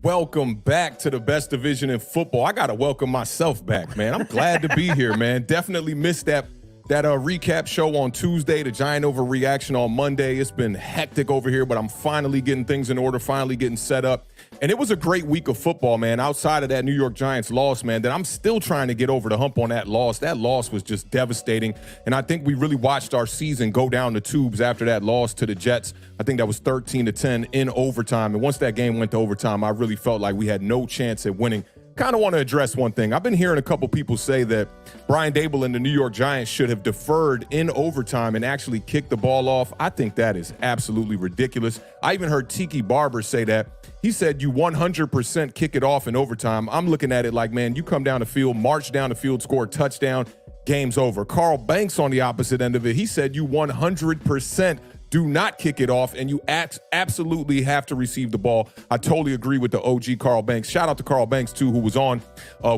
Welcome back to the best division in football. I got to welcome myself back, man. I'm glad to be here, man. Definitely missed that recap show on Tuesday, the Giant overreaction on Monday. It's been hectic over here, but I'm finally getting things in order, finally getting set up. And it was a great week of football, man, outside of that New York Giants loss, man, that I'm still trying to get over the hump on that loss. That loss was just devastating. And I think we really watched our season go down the tubes after that loss to the Jets. I think that was 13-10 in overtime. And once that game went to overtime, I really felt like we had no chance at winning. Kind of want to address one thing. I've been hearing a couple people say that Brian Daboll and the New York Giants should have deferred in overtime and actually kicked the ball off. I think that is absolutely ridiculous. I even heard Tiki Barber say that. He said you 100% kick it off in overtime. I'm looking at it like, man, you come down the field, march down the field, score a touchdown, game's over. Carl Banks on the opposite end of it, he said you 100% do not kick it off, and you absolutely have to receive the ball. I totally agree with the OG Carl Banks. Shout out to Carl Banks, too, who was on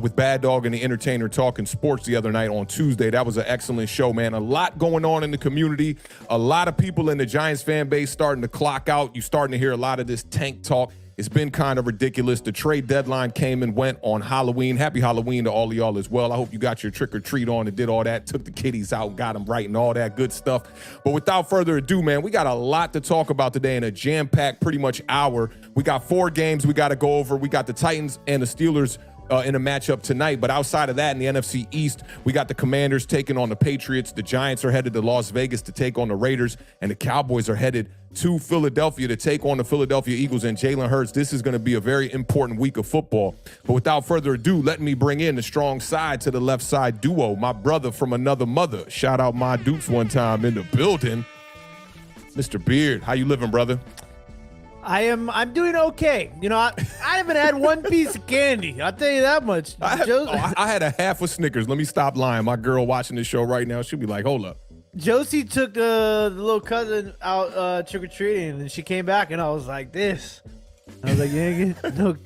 with Bad Dog and the Entertainer talking sports the other night on Tuesday. That was an excellent show, man. A lot going on in the community. A lot of people in the Giants fan base starting to clock out. You're starting to hear a lot of this tank talk. It's been kind of ridiculous. The trade deadline came and went on Halloween. Happy Halloween to all of y'all as well. I hope you got your trick or treat on and did all that, took the kiddies out, got them right and all that good stuff. But without further ado, man, we got a lot to talk about today in a jam-packed pretty much hour. We got 4 games we got to go over. We got the Titans and the Steelers in a matchup tonight. But outside of that, in the NFC East, we got the Commanders taking on the Patriots. The Giants are headed to Las Vegas to take on the Raiders, and the Cowboys are headed to Philadelphia to take on the Philadelphia Eagles and Jalen Hurts. This is going to be a very important week of football. But without further ado, let me bring in the strong side to the left side duo, my brother from another mother. Shout out my Dukes one time in the building. Mr. Beard, how you living, brother? I'm doing okay. You know, I haven't had one piece of candy. I'll tell you that much. I had a half a Snickers. Let me stop lying. My girl watching this show right now, she'll be like, hold up. Josie took the little cousin out trick-or-treating, and she came back, and I was like, this. I was like, yeah,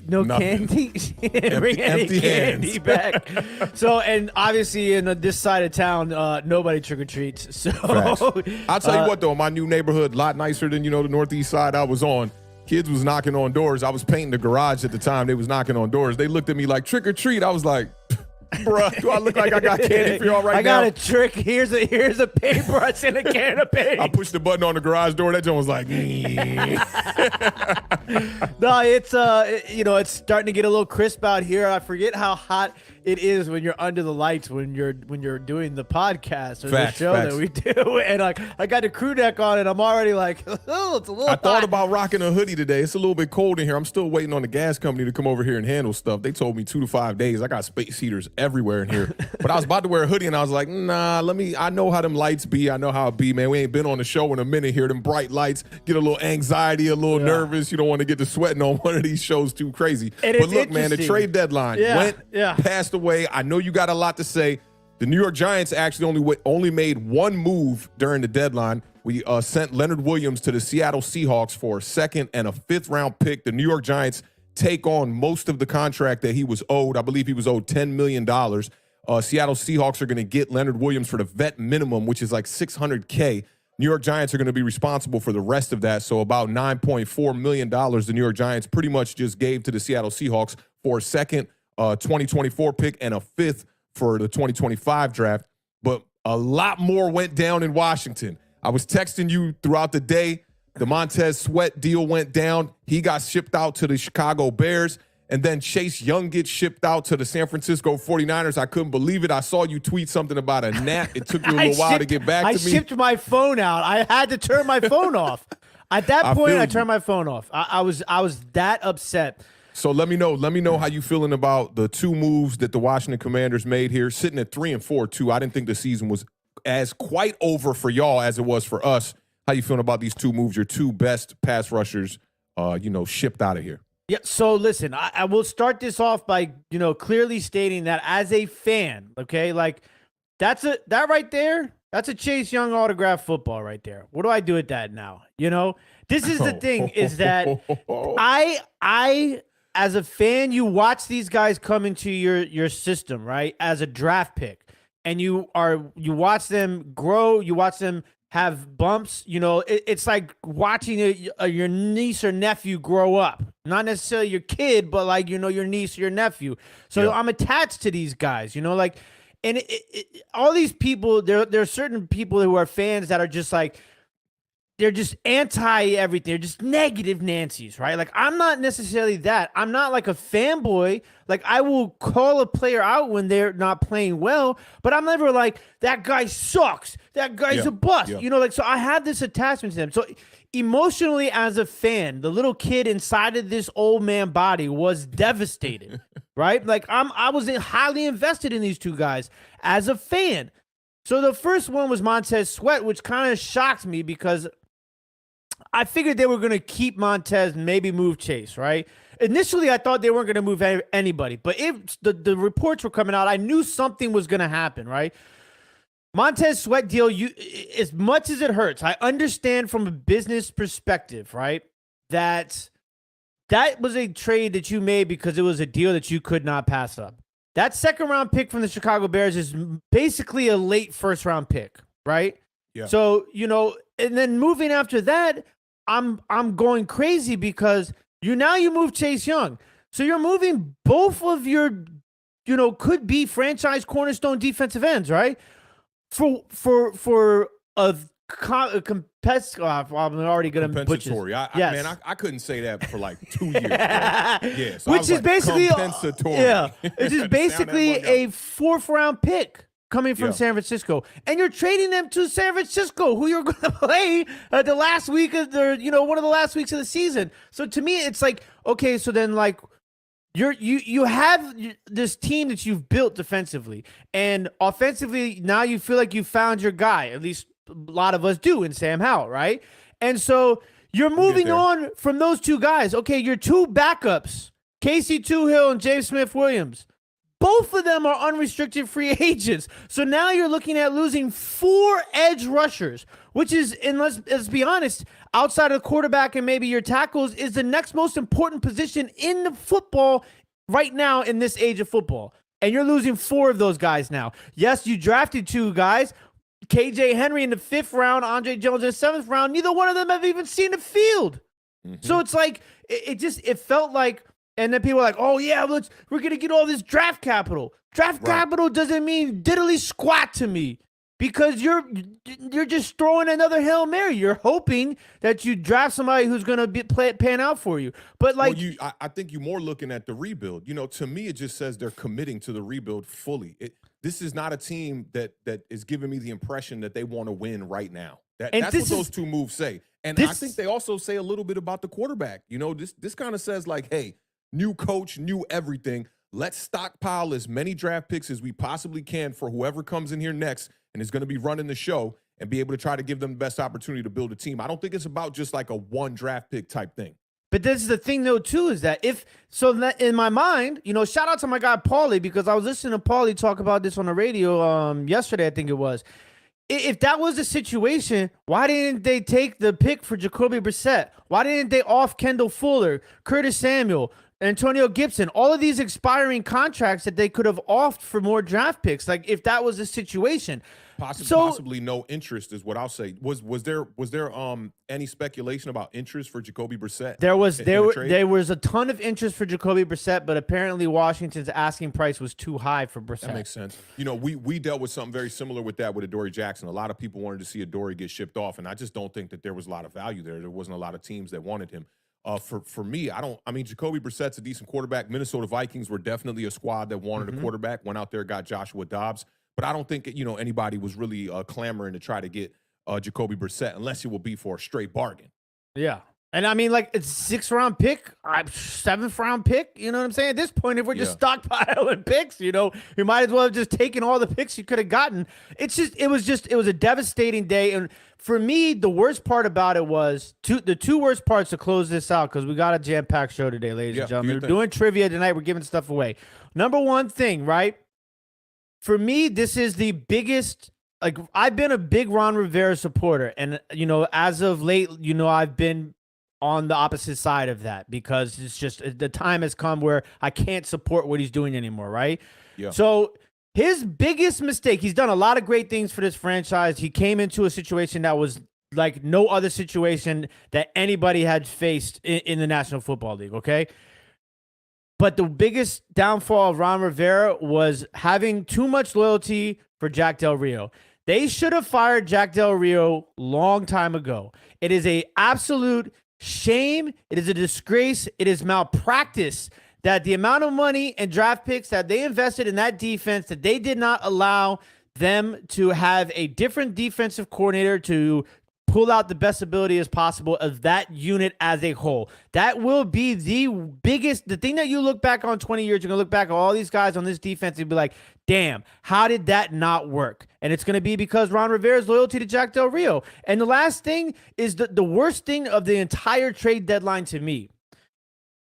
no candy. She didn't bring any candy back. So, and obviously in this side of town, nobody trick-or-treats. So I'll tell you what, though, my new neighborhood, a lot nicer than, the northeast side I was on. Kids was knocking on doors. I was painting the garage at the time. They was knocking on doors. They looked at me like, trick or treat. I was like, bruh, do I look like I got candy for y'all right now? I got a trick. Here's a paper. I sent a can of paint. I pushed the button on the garage door. That joint was like, no, it's it's starting to get a little crisp out here. I forget how hot it is when you're under the lights when you're doing the podcast or the show that we do. And like I got the crew neck on and I'm already like, oh, it's a little hot. I thought about rocking a hoodie today. It's a little bit cold in here. I'm still waiting on the gas company to come over here and handle stuff. They told me 2 to 5 days. I got space heaters everywhere in here. But I was about to wear a hoodie and I was like, nah, I know how them lights be. I know how it be, man. We ain't been on the show in a minute here. Them bright lights get a little anxiety, a little nervous. You don't want to get to sweating on one of these shows too crazy. But look, man, the trade deadline went past away. I know you got a lot to say. The New York Giants actually only made one move during the deadline. We sent Leonard Williams to the Seattle Seahawks for a 2nd and a 5th round pick. The New York Giants take on most of the contract that he was owed. I believe he was owed $10 million. Seattle Seahawks are going to get Leonard Williams for the vet minimum, which is like $600K. New York Giants are going to be responsible for the rest of that. So about $9.4 million the New York Giants pretty much just gave to the Seattle Seahawks for a 2nd 2024 pick and a 5th for the 2025 draft. But a lot more went down in Washington. I was texting you throughout the day. The Montez Sweat deal went down. He got shipped out to the Chicago Bears. And then Chase Young gets shipped out to the San Francisco 49ers. I couldn't believe it. I saw you tweet something about a nap. It took you a little while to get back to me. I shipped my phone out. I had to turn my phone off. At that point, I turned my phone off. I was that upset. So let me know how you feeling about the 2 moves that the Washington Commanders made here, sitting at 3-4 too. I didn't think the season was as quite over for y'all as it was for us. How you feeling about these 2 moves? Your 2 best pass rushers, shipped out of here. Yeah. So listen, I will start this off by clearly stating that as a fan, okay, like that right there. That's a Chase Young autograph football right there. What do I do with that now? This is the thing is that I as a fan, you watch these guys come into your system, right? As a draft pick, and you watch them grow, you watch them have bumps. It's like watching your niece or nephew grow up. not necessarily your kid, but like, your niece or your nephew. So Yeah. I'm attached to these guys, like, and all these people, there are certain people who are fans that are just like, they're just anti everything. They're just negative Nancy's, right? Like, I'm not necessarily that. I'm not like a fanboy. Like, I will call a player out when they're not playing well, but I'm never like, that guy sucks. That guy's a bust. Yeah. Like, so I have this attachment to them. So emotionally, as a fan, the little kid inside of this old man body was devastated, right? Like, I was highly invested in these two guys as a fan. So the first one was Montez Sweat, which kind of shocked me because I figured they were going to keep Montez and maybe move Chase, right? Initially, I thought they weren't going to move anybody, but if the reports were coming out, I knew something was going to happen, right? Montez Sweat deal, as much as it hurts, I understand from a business perspective, right, that was a trade that you made because it was a deal that you could not pass up. That second-round pick from the Chicago Bears is basically a late first-round pick, right? Yeah. So, and then moving after that, I'm going crazy because you move Chase Young. So you're moving both of your, could be franchise cornerstone defensive ends, right? For a competitive, I'm already going to butcher. Compensatory. Yes. I couldn't say that for like 2 years. Yeah. So Which is basically compensatory. Yeah. It's just basically a 4th-round pick coming from San Francisco, and you're trading them to San Francisco, who you're going to play the last week of one of the last weeks of the season. So to me, it's like, okay, so then like you have this team that you've built defensively, and offensively now you feel like you found your guy. At least a lot of us do in Sam Howell, right? And so you're moving on from those two guys. Okay, your two backups, Casey Toohill and James Smith-Williams. Both of them are unrestricted free agents. So now you're looking at losing 4 edge rushers, which is, and let's be honest, outside of the quarterback and maybe your tackles, is the next most important position in the football right now in this age of football. And you're losing 4 of those guys now. Yes, you drafted 2 guys, KJ Henry in the 5th round, Andre Jones in the 7th round. Neither one of them have even seen the field. Mm-hmm. So it's like, it felt like, and then people are like, oh, yeah, we're going to get all this draft capital. Draft capital doesn't mean diddly squat to me because you're just throwing another Hail Mary. You're hoping that you draft somebody who's going to pan out for you. But like, I think you're more looking at the rebuild. To me, it just says they're committing to the rebuild fully. This is not a team that is giving me the impression that they want to win right now. That's what those two moves say. And I think they also say a little bit about the quarterback. This kind of says like, hey, new coach, new everything. Let's stockpile as many draft picks as we possibly can for whoever comes in here next and is going to be running the show and be able to try to give them the best opportunity to build a team. I don't think it's about just like a one draft pick type thing. But this is the thing, though, too, is that that in my mind, shout out to my guy Paulie, because I was listening to Paulie talk about this on the radio yesterday, I think it was. If that was the situation, why didn't they take the pick for Jacoby Brissett? Why didn't they off Kendall Fuller, Curtis Samuel, Antonio Gibson, all of these expiring contracts that they could have offed for more draft picks? Like, if that was the situation. Possibly no interest is what I'll say. Was there any speculation about interest for Jacoby Brissett? There was a ton of interest for Jacoby Brissett, but apparently Washington's asking price was too high for Brissett. That makes sense. We dealt with something very similar with that with Adoree Jackson. A lot of people wanted to see Adoree get shipped off, and I just don't think that there was a lot of value there. There wasn't a lot of teams that wanted him. For me, Jacoby Brissett's a decent quarterback. Minnesota Vikings were definitely a squad that wanted a quarterback, went out there, got Joshua Dobbs. But I don't think, anybody was really clamoring to try to get Jacoby Brissett unless it will be for a straight bargain. Yeah. And it's 6th-round pick, 7th-round pick. You know what I'm saying? At this point, if we're just stockpiling picks, you might as well have just taken all the picks you could have gotten. It was a devastating day. And for me, the worst part about it was the two worst parts to close this out, because we got a jam-packed show today, ladies and gentlemen. We're doing trivia tonight. We're giving stuff away. Number one thing, right? For me, this is the biggest. Like, I've been a big Ron Rivera supporter, and as of late, I've been on the opposite side of that, because it's just the time has come where I can't support what he's doing anymore, right? Yeah. So his biggest mistake, he's done a lot of great things for this franchise. He came into a situation that was like no other situation that anybody had faced in the National Football League, okay? But the biggest downfall of Ron Rivera was having too much loyalty for Jack Del Rio. They should have fired Jack Del Rio long time ago. It is a absolute shame. It is a disgrace. It is malpractice that the amount of money and draft picks that they invested in that defense, that they did not allow them to have a different defensive coordinator to pull out the best ability as possible of that unit as a whole. That will be the thing that you look back on 20 years, you're going to look back at all these guys on this defense and be like, damn, how did that not work? And it's going to be because Ron Rivera's loyalty to Jack Del Rio. And the last thing is the worst thing of the entire trade deadline to me.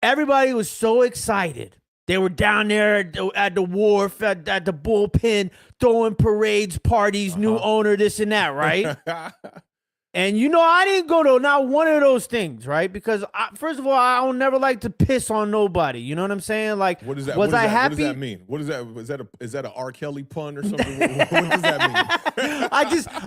Everybody was so excited. They were down there at the wharf, at the bullpen, throwing parades, parties, new owner, this and that, right? And I didn't go to not one of those things, right? Because first of all, I don't never like to piss on nobody. You know what I'm saying? Like, what is that? Was I happy? What does that mean? What is that? Is that an R. Kelly pun or something? what does that mean?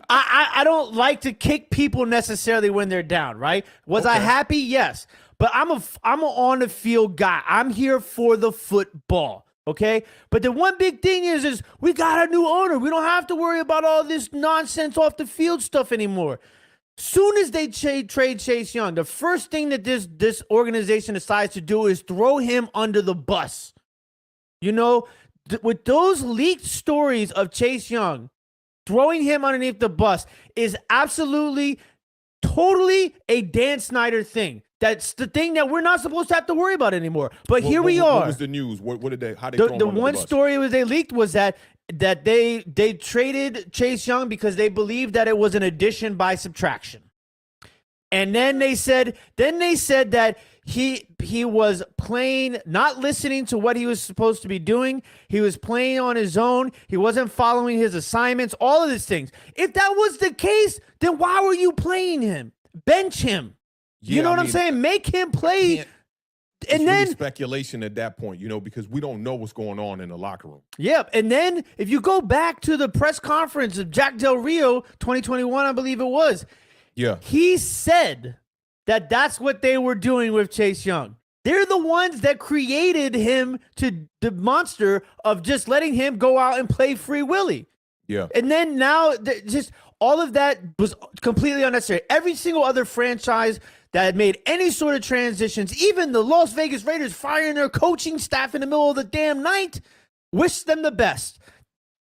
I don't like to kick people necessarily when they're down, right? Was I happy? Yes. But I'm an on the field guy. I'm here for the football. Okay. But the one big thing is we got a new owner. We don't have to worry about all this nonsense off the field stuff anymore. Soon as they trade Chase Young, the first thing that this organization decides to do is throw him under the bus. With those leaked stories of Chase Young, throwing him underneath the bus is absolutely, totally a Dan Snyder thing. That's the thing that we're not supposed to have to worry about anymore. But here we are. What was the news? What did they? How did they throw him under the bus? The one story they leaked was that they traded Chase Young because they believed that it was an addition by subtraction. And then they said that he was playing, not listening to what he was supposed to be doing. He was playing on his own. He wasn't following his assignments, all of these things. If that was the case, then why were you playing him? Bench him. You know what I'm saying? Make him play. And then really speculation at that point, because we don't know what's going on in the locker room. Yep. And then if you go back to the press conference of Jack Del Rio, 2021, I believe it was. Yeah. He said that that's what they were doing with Chase Young. They're the ones that created him to the monster of just letting him go out and play Free Willy. Yeah. And then now just all of that was completely unnecessary. Every single other franchise that had made any sort of transitions, even the Las Vegas Raiders firing their coaching staff in the middle of the damn night, wish them the best.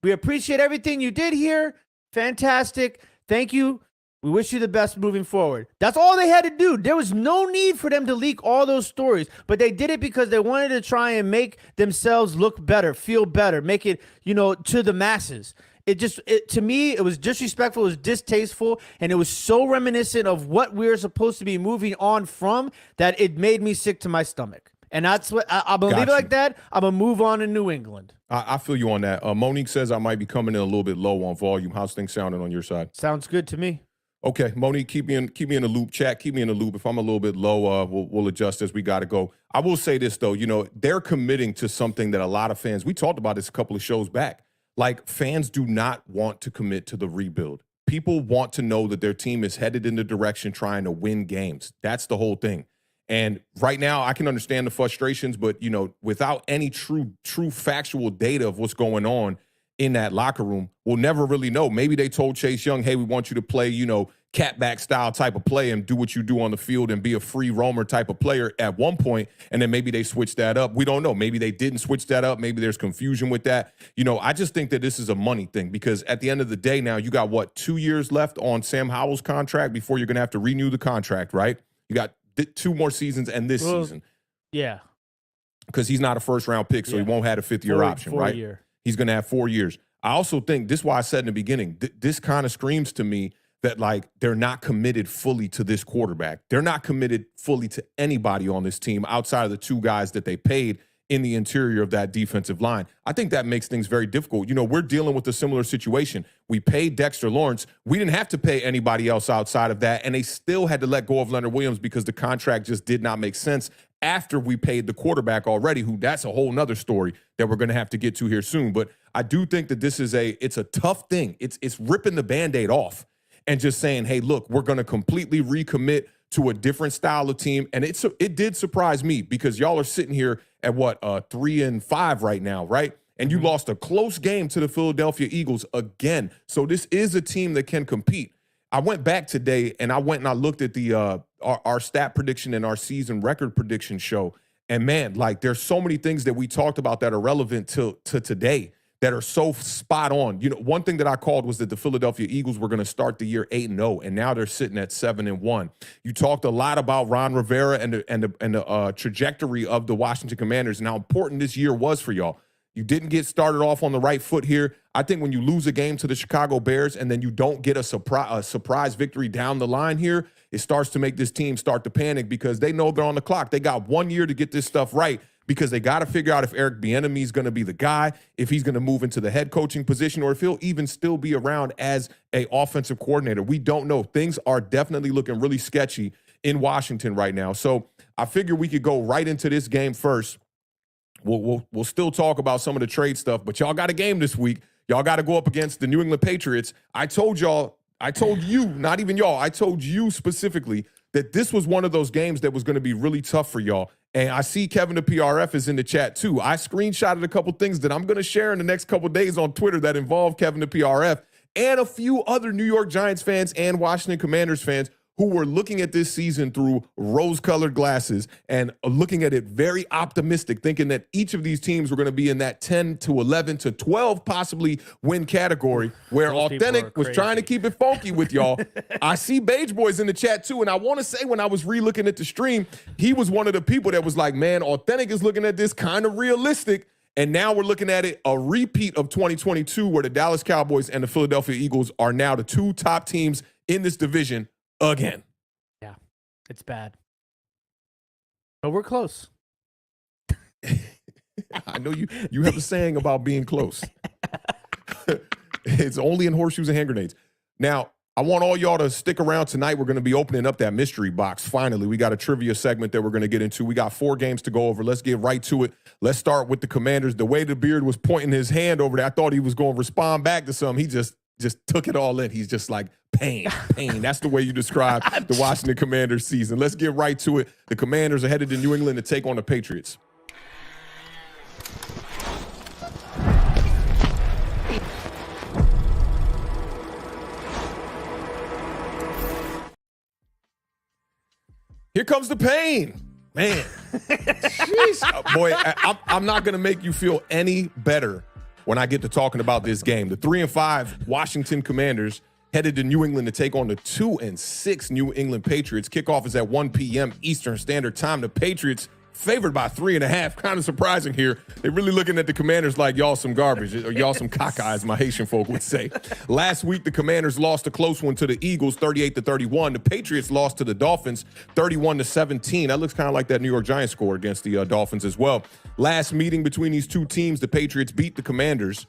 We appreciate everything you did here. Fantastic. Thank you. We wish you the best moving forward. That's all they had to do. There was no need for them to leak all those stories, but they did it because they wanted to try and make themselves look better, feel better, make it, to the masses. To me, it was disrespectful, it was distasteful, and it was so reminiscent of what we were supposed to be moving on from that it made me sick to my stomach. And that's what I'm going to leave it like that. I'm going to move on in New England. I feel you on that. Monique says I might be coming in a little bit low on volume. How's things sounding on your side? Sounds good to me. Okay, Monique, keep me in the loop. Chat, keep me in the loop. If I'm a little bit low, we'll adjust as we got to go. I will say this, though. They're committing to something that a lot of fans, we talked about this a couple of shows back. Like, fans do not want to commit to the rebuild. People want to know that their team is headed in the direction trying to win games. That's the whole thing. And right now, I can understand the frustrations, but, without any true factual data of what's going on in that locker room, we'll never really know. Maybe they told Chase Young, hey, we want you to play, catback style type of play and do what you do on the field and be a free roamer type of player at one point, and then maybe they switched that up. We don't know. Maybe they didn't switch that up. Maybe there's confusion with that. I just think that this is a money thing because at the end of the day now, you got, 2 years left on Sam Howell's contract before you're going to have to renew the contract, right? You got 2 more seasons and this season. Yeah. Because he's not a first-round pick, so he won't have a fifth-year option, right? Year. He's going to have 4 years. I also think, this is why I said in the beginning, this kind of screams to me that, they're not committed fully to this quarterback. They're not committed fully to anybody on this team outside of the 2 guys that they paid in the interior of that defensive line. I think that makes things very difficult. We're dealing with a similar situation. We paid Dexter Lawrence. We didn't have to pay anybody else outside of that, and they still had to let go of Leonard Williams because the contract just did not make sense after we paid the quarterback already, that's a whole nother story that we're going to have to get to here soon. But I do think that it's a tough thing. It's ripping the Band-Aid off. and just saying, hey, look, we're going to completely recommit to a different style of team. And it did surprise me because y'all are sitting here at 3-5 right now, right? And you lost a close game to the Philadelphia Eagles again. So this is a team that can compete. I went back today and I looked at the our stat prediction and our season record prediction show. And man, like there's so many things that we talked about that are relevant to today that are so spot on. You know, one thing that I called was that the Philadelphia Eagles were going to start the year 8-0, and now they're sitting at 7-1. You talked a lot about Ron Rivera and the trajectory of the Washington Commanders and how important this year was for y'all. You didn't get started off on the right foot here. I think when you lose a game to the Chicago Bears and then you don't get a surprise victory down the line here, it starts to make this team start to panic because they know they're on the clock. They got 1 year to get this stuff right because they got to figure out if Eric Bieniemy is going to be the guy, if he's going to move into the head coaching position, or if he'll even still be around as an offensive coordinator. We don't know. Things are definitely looking really sketchy in Washington right now. So I figure we could go right into this game first. We'll still talk about some of the trade stuff, but y'all got a game this week. Y'all got to go up against the New England Patriots. I told you, not even y'all, I told you specifically that this was one of those games that was going to be really tough for y'all. And I see Kevin the PRF is in the chat too. I screenshotted a couple things that I'm going to share in the next couple days on Twitter that involve Kevin the PRF and a few other New York Giants fans and Washington Commanders fans who were looking at this season through rose-colored glasses and looking at it very optimistic, thinking that each of these teams were going to be in that 10 to 11 to 12 possibly win category, where Awthentik was trying to keep it funky with y'all. I see Beige Boys in the chat too, and I want to say when I was re-looking at the stream, he was one of the people that was like, man, Awthentik is looking at this kind of realistic. And now we're looking at it, a repeat of 2022, where the Dallas Cowboys and the Philadelphia Eagles are now the two top teams in this division again. Yeah, it's bad. But we're close. I know you have a saying about being close. It's only in horseshoes and hand grenades. Now, I want all y'all to stick around tonight. We're going to be opening up that mystery box. Finally, we got a trivia segment that we're going to get into. We got 4 games to go over. Let's get right to it. Let's start with the Commanders. The way the Beard was pointing his hand over there, I thought he was going to respond back to something. He just took it all in. He's just like, pain. That's the way you describe the Washington Commanders season. Let's get right to it. The Commanders are headed to New England to take on the Patriots. Here comes the pain. Man. Jeez. Boy, I'm not going to make you feel any better when I get to talking about this game. The 3-5 Washington Commanders headed to New England to take on the 2-6 New England Patriots. Kickoff is at 1 p.m. Eastern Standard Time. The Patriots favored by 3.5. Kind of surprising here. They're really looking at the Commanders like y'all some garbage, or y'all some caca, as my Haitian folk would say. Last week, the Commanders lost a close one to the Eagles, 38-31. The Patriots lost to the Dolphins, 31-17. That looks kind of like that New York Giants score against the Dolphins as well. Last meeting between these two teams, the Patriots beat the Commanders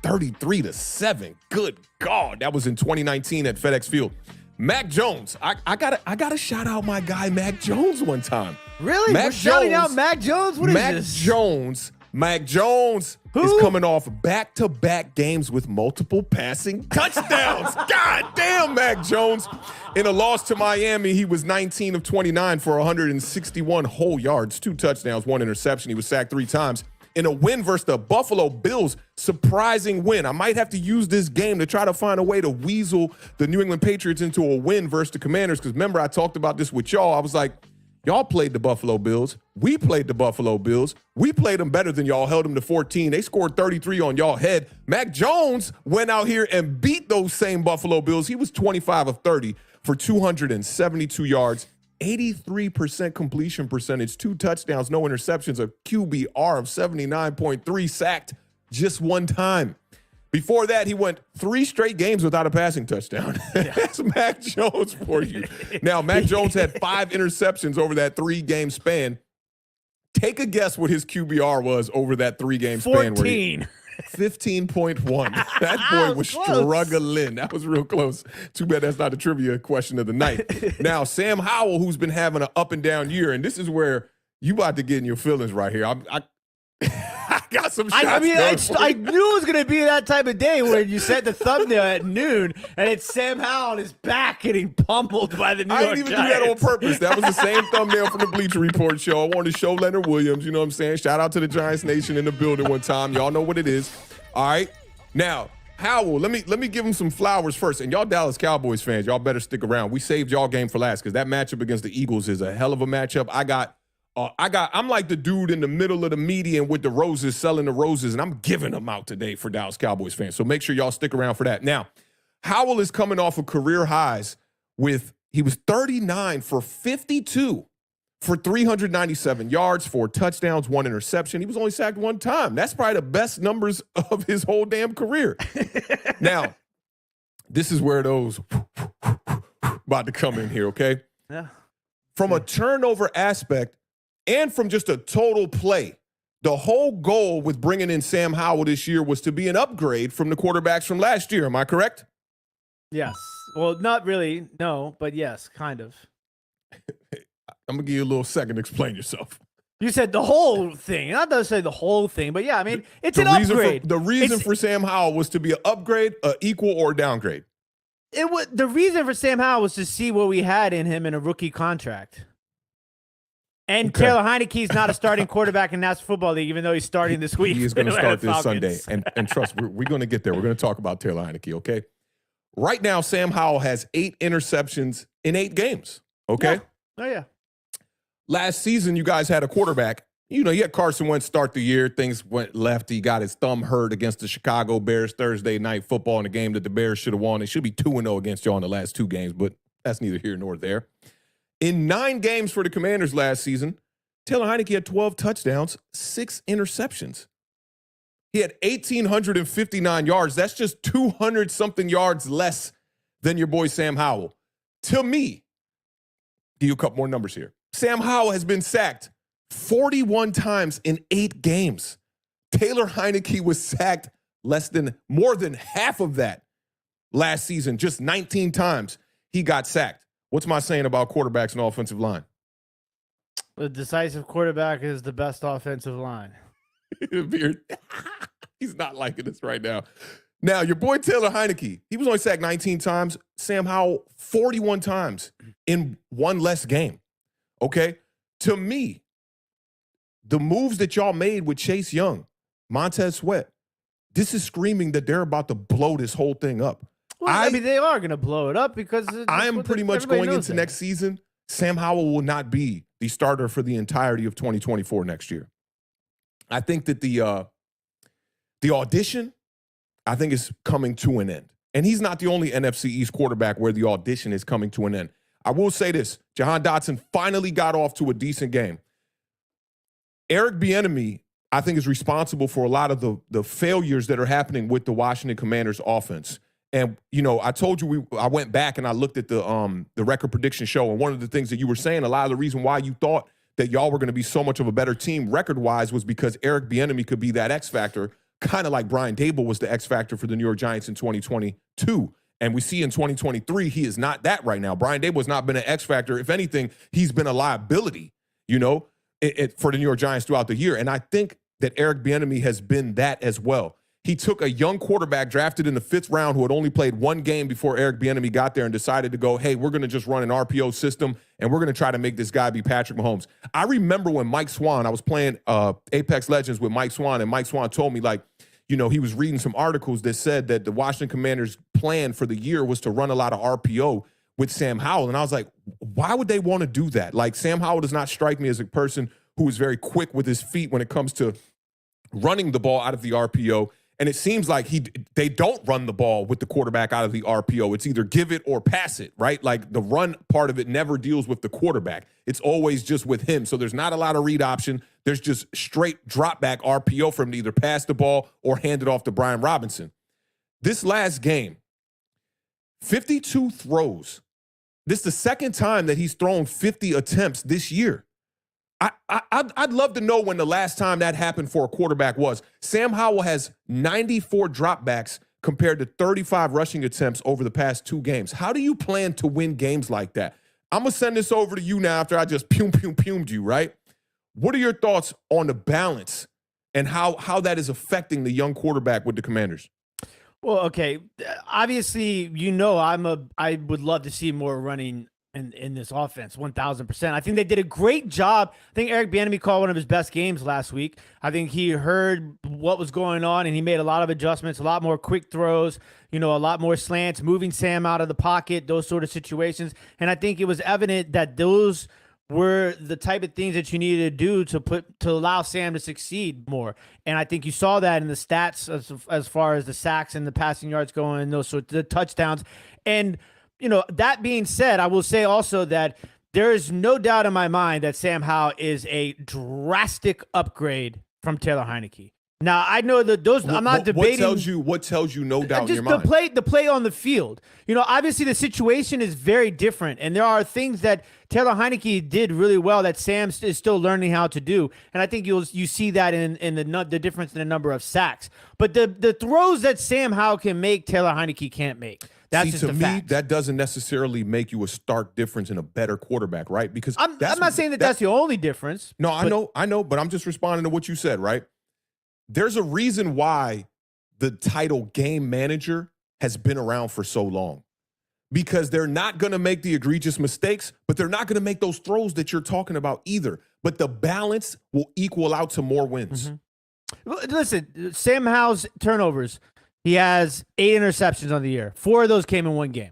33-7. Good God, that was in 2019 at FedEx Field. Mac Jones, I gotta shout out my guy Mac Jones one time. Really? We're shouting out Mac Jones? What is this? Mac Jones is coming off back-to-back games with multiple passing touchdowns. God damn, Mac Jones. In a loss to Miami, he was 19 of 29 for 161 whole yards, 2 touchdowns, 1 interception. He was sacked 3 times. In a win versus the Buffalo Bills, surprising win. I might have to use this game to try to find a way to weasel the New England Patriots into a win versus the Commanders, because remember, I talked about this with y'all. I was like, y'all played the Buffalo Bills. We played the Buffalo Bills. We played them better than y'all, held them to 14. They scored 33 on y'all head. Mac Jones went out here and beat those same Buffalo Bills. He was 25 of 30 for 272 yards, 83% completion percentage, 2 touchdowns, no interceptions, a QBR of 79.3, sacked just 1 time. Before that, he went 3 straight games without a passing touchdown. That's Mac Jones for you. Now, Mac Jones had 5 interceptions over that 3-game span. Take a guess what his QBR was over that 3-game span. 14. 15.1. That boy was struggling. That was real close. Too bad that's not a trivia question of the night. Now, Sam Howell, who's been having an up and down year, and this is where you about to get in your feelings right here. I got some shots. I knew it was going to be that type of day where you set the thumbnail at noon and it's Sam Howell on his back getting pummeled by the New York Giants. I didn't even Giants. do that on purpose. That was the same thumbnail from the Bleacher Report show. I wanted to show Leonard Williams, you know what I'm saying? Shout out to the Giants Nation in the building one time. Y'all know what it is. All right. Now, Howell, let me give him some flowers first. And y'all Dallas Cowboys fans, y'all better stick around. We saved y'all game for last because that matchup against the Eagles is a hell of a matchup. I'm like the dude in the middle of the median with the roses, selling the roses, and I'm giving them out today for Dallas Cowboys fans. So make sure y'all stick around for that. Now, Howell is coming off of career highs he was 39 for 52 for 397 yards, 4 touchdowns, 1 interception. He was only sacked 1 time. That's probably the best numbers of his whole damn career. Now, this is where those about to come in here, okay? Yeah. From a turnover aspect and from just a total play, the whole goal with bringing in Sam Howell this year was to be an upgrade from the quarterbacks from last year. Am I correct? Yes. Well, not really. No, but yes, kind of. I'm going to give you a little second to explain yourself. You said the whole thing. Not to say the whole thing, but yeah, I mean, it's an upgrade. The reason for Sam Howell was to be an upgrade, an equal, or a downgrade. The reason for Sam Howell was to see what we had in him in a rookie contract. And okay. Taylor Heineke's not a starting quarterback in National Football League, even though he's starting this week. He is going to start this Sunday. And trust, we're going to get there. We're going to talk about Taylor Heineke, okay? Right now, Sam Howell has 8 interceptions in 8 games, okay? Yeah. Oh, yeah. Last season, you guys had a quarterback. You know, you had Carson Wentz start the year. Things went left. He got his thumb hurt against the Chicago Bears Thursday Night Football in a game that the Bears should have won. They should be 2-0 against y'all in the last 2 games, but that's neither here nor there. In 9 games for the Commanders last season, Taylor Heineke had 12 touchdowns, 6 interceptions. He had 1,859 yards. That's just 200-something yards less than your boy Sam Howell. To me, give you a couple more numbers here. Sam Howell has been sacked 41 times in 8 games. Taylor Heineke was sacked more than half of that last season. Just 19 times he got sacked. What's my saying about quarterbacks and offensive line? The decisive quarterback is the best offensive line. He's not liking this right now. Now, your boy Taylor Heineke, he was only sacked 19 times. Sam Howell, 41 times in 1 less game. Okay? To me, the moves that y'all made with Chase Young, Montez Sweat, this is screaming that they're about to blow this whole thing up. Well, I mean, they are going to blow it up because I am pretty much going into next season. Sam Howell will not be the starter for the entirety of 2024 next year. I think that the audition, I think, is coming to an end. And he's not the only NFC East quarterback where the audition is coming to an end. I will say this. Jahan Dotson finally got off to a decent game. Eric Bieniemy, I think, is responsible for a lot of the failures that are happening with the Washington Commanders offense. And, you know, I told you I went back and I looked at the record prediction show, and one of the things that you were saying, a lot of the reason why you thought that y'all were going to be so much of a better team record-wise was because Eric Bieniemy could be that X factor, kind of like Brian Dable was the X factor for the New York Giants in 2022. And we see in 2023, he is not that right now. Brian Dable has not been an X factor. If anything, he's been a liability, you know, for the New York Giants throughout the year. And I think that Eric Bieniemy has been that as well. He took a young quarterback drafted in the 5th round who had only played 1 game before Eric Bieniemy got there and decided to go, hey, we're going to just run an RPO system and we're going to try to make this guy be Patrick Mahomes. I remember when Mike Swan, I was playing Apex Legends with Mike Swan, and Mike Swan told me, like, you know, he was reading some articles that said that the Washington Commanders' plan for the year was to run a lot of RPO with Sam Howell. And I was like, why would they want to do that? Like, Sam Howell does not strike me as a person who is very quick with his feet when it comes to running the ball out of the RPO. And it seems like they don't run the ball with the quarterback out of the RPO. It's either give it or pass it, right? Like, the run part of it never deals with the quarterback. It's always just with him. So there's not a lot of read option. There's just straight drop back RPO for him to either pass the ball or hand it off to Brian Robinson. This last game, 52 throws. This is the second time that he's thrown 50 attempts this year. I'd love to know when the last time that happened for a quarterback was. Sam Howell has 94 dropbacks compared to 35 rushing attempts over the past 2 games. How do you plan to win games like that? I'm going to send this over to you now after I just pumed you, right? What are your thoughts on the balance and how that is affecting the young quarterback with the Commanders. Well, okay. Obviously, I would love to see more running in this offense, 1,000%. I think they did a great job. I think Eric Bieniemy called one of his best games last week. I think he heard what was going on, and he made a lot of adjustments, a lot more quick throws, a lot more slants, moving Sam out of the pocket, those sort of situations. And I think it was evident that those were the type of things that you needed to do to allow Sam to succeed more. And I think you saw that in the stats as far as the sacks and the passing yards going, and those sorts of touchdowns. And that being said, I will say also that there is no doubt in my mind that Sam Howell is a drastic upgrade from Taylor Heineke. Now, I know that I'm not debating. What tells you no doubt in your mind? The play on the field. Obviously the situation is very different, and there are things that Taylor Heineke did really well that Sam is still learning how to do. And I think you see that in the difference in the number of sacks. But the throws that Sam Howell can make, Taylor Heineke can't make. That's just to a me, fact. that doesn't necessarily make you a stark difference in a better quarterback, right? Because I'm not saying that's the only difference. No, I know, but I'm just responding to what you said, right? There's a reason why the title game manager has been around for so long. Because they're not going to make the egregious mistakes, but they're not going to make those throws that you're talking about either. But the balance will equal out to more wins. Mm-hmm. Listen, Sam Howell's turnovers, he has 8 interceptions on the year. 4 of those came in one game.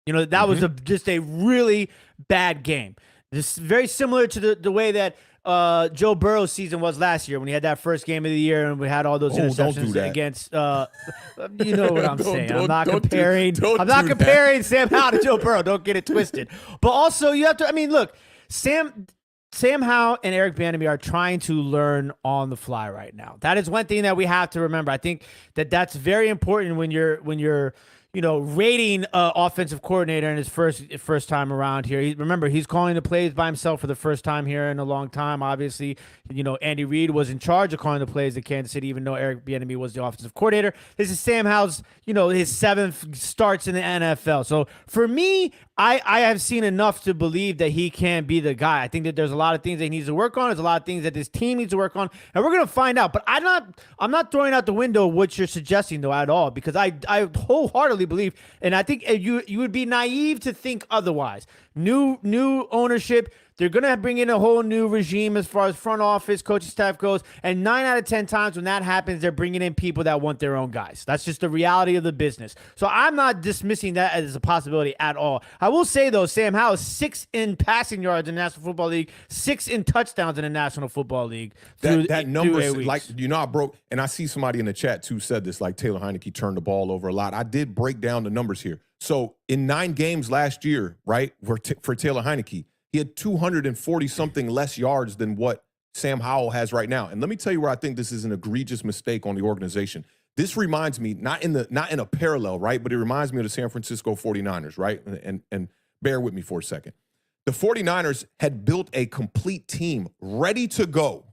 That was just a really bad game. This is very similar to the way that Joe Burrow's season was last year when he had that first game of the year and we had all those interceptions against. You know what I'm saying? I'm not comparing Sam Howell to Joe Burrow. Don't get it twisted. But also, you have to. I mean, look, Sam Howell and Eric Bieniemy are trying to learn on the fly right now. That is one thing that we have to remember. I think that's very important when you're rating offensive coordinator in his first time around here. Remember, he's calling the plays by himself for the first time here in a long time. Obviously, Andy Reid was in charge of calling the plays at Kansas City, even though Eric Bieniemy was the offensive coordinator. This is Sam Howell's, his 7th starts in the NFL. So for me, I have seen enough to believe that he can be the guy. I think that there's a lot of things that he needs to work on. There's a lot of things that this team needs to work on, and we're gonna find out. But I'm not throwing out the window what you're suggesting though at all, because I wholeheartedly believe, and I think you would be naive to think otherwise. New ownership. They're going to bring in a whole new regime as far as front office, coaching staff goes. And 9 out of 10 times when that happens, they're bringing in people that want their own guys. That's just the reality of the business. So I'm not dismissing that as a possibility at all. I will say, though, Sam Howell is 6 in passing yards in the National Football League, 6 in touchdowns in the National Football League. That number, I broke, and I see somebody in the chat, too, said this, like Taylor Heineke turned the ball over a lot. I did break down the numbers here. So in 9 games last year, right, for Taylor Heineke, he had 240-something less yards than what Sam Howell has right now. And let me tell you where I think this is an egregious mistake on the organization. This reminds me, not in a parallel, right, but it reminds me of the San Francisco 49ers, right? And bear with me for a second. The 49ers had built a complete team ready to go,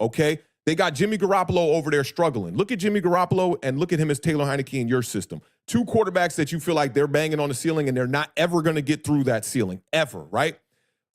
okay? They got Jimmy Garoppolo over there struggling. Look at Jimmy Garoppolo and look at him as Taylor Heineke in your system. 2 quarterbacks that you feel like they're banging on the ceiling and they're not ever going to get through that ceiling, ever, right?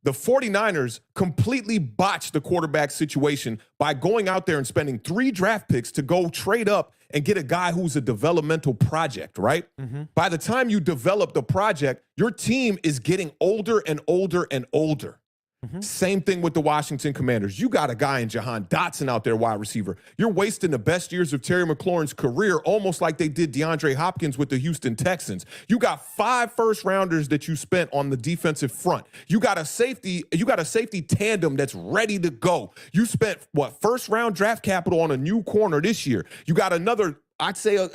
The 49ers completely botched the quarterback situation by going out there and spending 3 draft picks to go trade up and get a guy who's a developmental project, right? Mm-hmm. By the time you develop the project, your team is getting older and older and older. Mm-hmm. Same thing with the Washington Commanders. You got a guy in Jahan Dotson out there, wide receiver. You're wasting the best years of Terry McLaurin's career, almost like they did DeAndre Hopkins with the Houston Texans. You got 5 first-rounders that you spent on the defensive front. You got a safety tandem that's ready to go. You spent, first-round draft capital on a new corner this year. You got another, I'd say,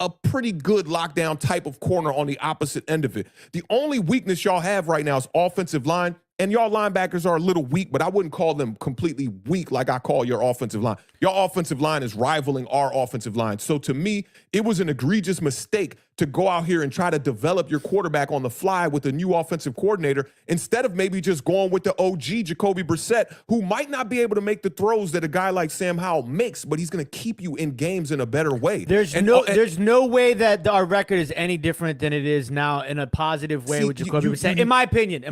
a pretty good lockdown type of corner on the opposite end of it. The only weakness y'all have right now is offensive line. And y'all linebackers are a little weak, but I wouldn't call them completely weak like I call your offensive line. Your offensive line is rivaling our offensive line. So to me, it was an egregious mistake to go out here and try to develop your quarterback on the fly with a new offensive coordinator instead of maybe just going with the OG Jacoby Brissett, who might not be able to make the throws that a guy like Sam Howell makes, but he's going to keep you in games in a better way. There's no way that our record is any different than it is now in a positive way with Jacoby Brissett, in my opinion.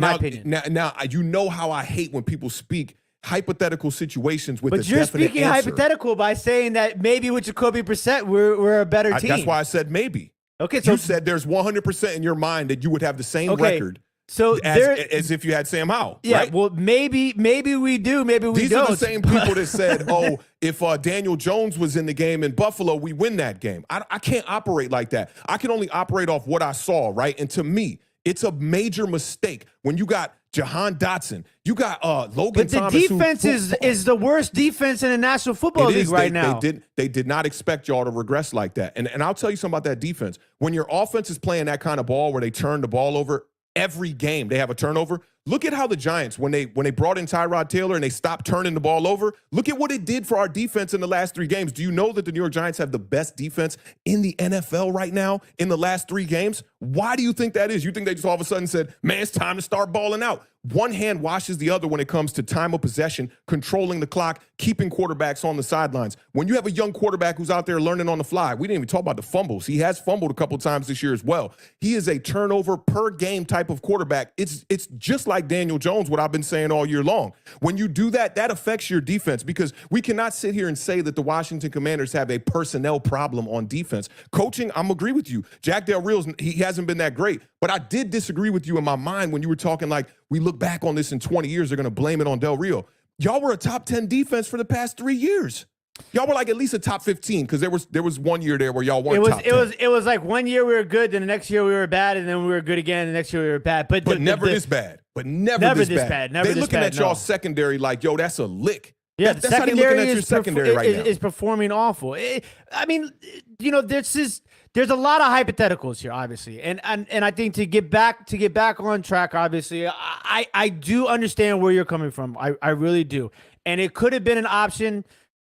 Now, you know how I hate when people speak hypothetical situations with a But you're definite speaking answer. hypothetical by saying that maybe with Jacoby Brissett, we're a better team. That's why I said maybe. Okay, so You said there's 100% in your mind that you would have the same okay, record so as if you had Sam Howell. Yeah, right? well, maybe we do, maybe we These don't. are the same people that said, oh, if Daniel Jones was in the game in Buffalo, we win that game. I can't operate like that. I can only operate off what I saw, right? And to me, it's a major mistake when you got Jahan Dotson, you got Logan But the Thomas. defense is the worst defense in the National Football League right now. They did not expect y'all to regress like that. And I'll tell you something about that defense. When your offense is playing that kind of ball where they turn the ball over every game, they have a turnover. Look at how the Giants, when they brought in Tyrod Taylor and they stopped turning the ball over, look at what it did for our defense in the last 3 games. Do you know that the New York Giants have the best defense in the NFL right now in the last 3 games? Why do you think that is? You think they just all of a sudden said, man, it's time to start balling out? One hand washes the other when it comes to time of possession, controlling the clock, keeping quarterbacks on the sidelines. When you have a young quarterback who's out there learning on the fly, we didn't even talk about the fumbles. He has fumbled a couple times this year as well. He is a turnover per game type of quarterback. It's just like Daniel Jones, what I've been saying all year long. When you do that, that affects your defense because we cannot sit here and say that the Washington Commanders have a personnel problem on defense. Coaching, I'm agree with you. Jack Del Rio's, he hasn't been that great, but I did disagree with you in my mind when you were talking like, we look back on this in 20 years, they're going to blame it on Del Rio. Y'all were a top 10 defense for the past 3 years. Y'all were like at least a top 15 because there was one year there where y'all weren't top 10. It was like one year we were good, then the next year we were bad, and then we were good again, and the next year we were bad. But never this bad. But never this bad. They're looking at y'all secondary like, yo, that's a lick. Yeah, that's how they're looking at your secondary right now. Is performing awful. I mean, you know, there's a lot of hypotheticals here, obviously, and I think to get back on track, obviously, I do understand where you're coming from. I really do, and it could have been an option.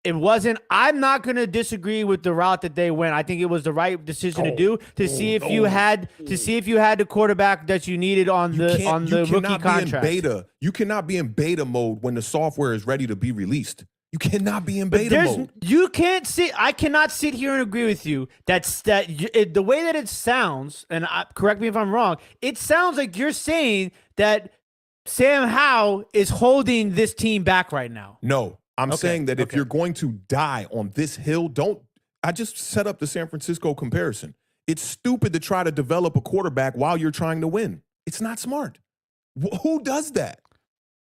It wasn't. I'm not going to disagree with the route that they went. I think it was the right decision to do to see if you had the quarterback that you needed on the rookie contract. You cannot be in beta mode when the software is ready to be released. You cannot be in beta mode. You can't sit. I cannot sit here and agree with you. The way that it sounds, and correct me if I'm wrong. It sounds like you're saying that Sam Howell is holding this team back right now. No. I'm saying that if you're going to die on this hill, I just set up the San Francisco comparison. It's stupid to try to develop a quarterback while you're trying to win. It's not smart. Who does that?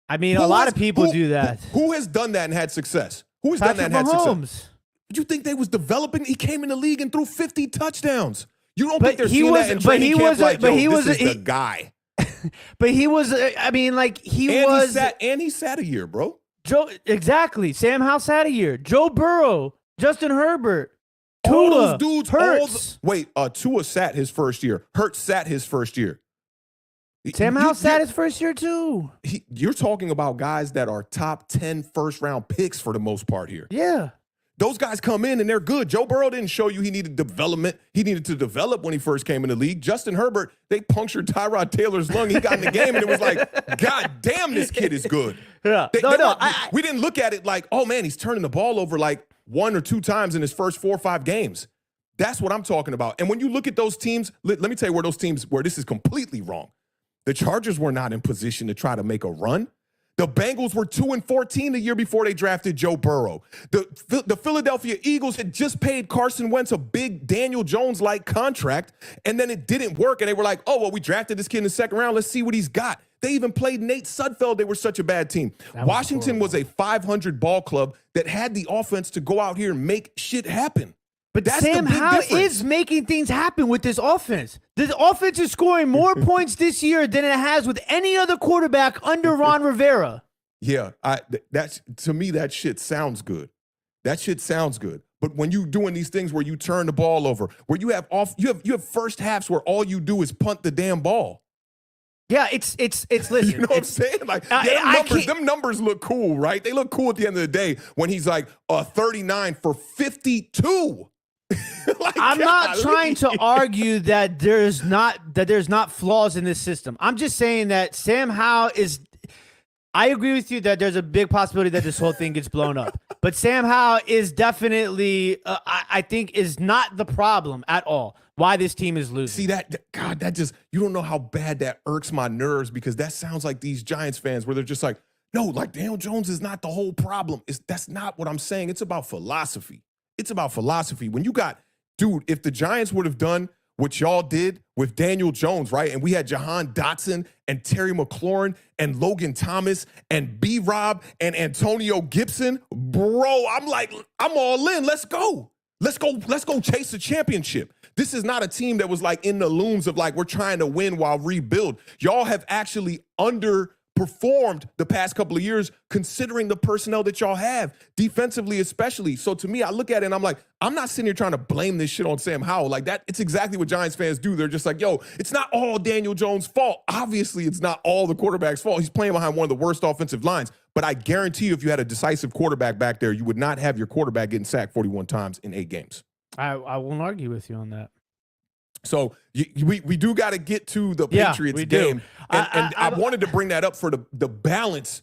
I mean, a lot of people do that. Who has done that and had success? Who has Patrick done that and had Mahomes. success? You think they was developing? He came in the league and threw 50 touchdowns. You don't think they're seeing that in training camp like, this is the guy. But he was, I mean, like, he sat a year, bro. Exactly. Sam Howell sat a year. Joe Burrow, Justin Herbert, Tua, all those dudes. Hurts. Tua sat his first year. Hurts sat his first year. Sam Howell sat his first year too. You're talking about guys that are top 10 first-round picks for the most part here. Yeah. Those guys come in and they're good. Joe Burrow didn't show you he needed development. He needed to develop when he first came in the league. Justin Herbert, they punctured Tyrod Taylor's lung. He got in the game and it was like, God damn, this kid is good. Yeah. We didn't look at it like, oh man, he's turning the ball over like 1 or 2 times in his first 4 or 5 games. That's what I'm talking about. And when you look at those teams, let me tell you where this is completely wrong. The Chargers were not in position to try to make a run. The Bengals were 2-14 the year before they drafted Joe Burrow. The Philadelphia Eagles had just paid Carson Wentz a big Daniel Jones-like contract, and then it didn't work, and they were like, oh, well, we drafted this kid in the second round. Let's see what he's got. They even played Nate Sudfeld. They were such a bad team. Washington was a 500 ball club that had the offense to go out here and make shit happen. But that's Sam Howell is making things happen with this offense. The offense is scoring more points this year than it has with any other quarterback under Ron Rivera. Yeah, to me, that shit sounds good. That shit sounds good. But when you doing these things where you turn the ball over, where you have first halves where all you do is punt the damn ball. Yeah, it's listen. You know what I'm saying? Like, them numbers look cool, right? They look cool at the end of the day when he's like 39 for 52. Like, I'm not trying to argue that there's not flaws in this system. I'm just saying that Sam Howell is. I agree with you that there's a big possibility that this whole thing gets blown up. But Sam Howell is definitely, I think, is not the problem at all. Why this team is losing. See that just, you don't know how bad that irks my nerves because that sounds like these Giants fans where they're just like, No, like Daniel Jones is not the whole problem. That's not what I'm saying. It's about philosophy. It's about philosophy. When you got, dude, if the Giants would have done what y'all did with Daniel Jones, right? And we had Jahan Dotson and Terry McLaurin and Logan Thomas and B-Rob and Antonio Gibson, bro, I'm like, I'm all in. Let's go. Let's go chase the championship. This is not a team that was like in the looms of like, we're trying to win while rebuild. Y'all have actually underperformed the past couple of years considering the personnel that y'all have, defensively especially. So to me, I look at it and I'm like, I'm not sitting here trying to blame this shit on Sam Howell. Like that, it's exactly what Giants fans do. They're just like, yo, it's not all Daniel Jones' fault. Obviously, it's not all the quarterback's fault. He's playing behind one of the worst offensive lines. But I guarantee you, if you had a decisive quarterback back there, you would not have your quarterback getting sacked 41 times in 8 games. I won't argue with you on that. So we do got to get to the Patriots game. And I wanted to bring that up for the balance.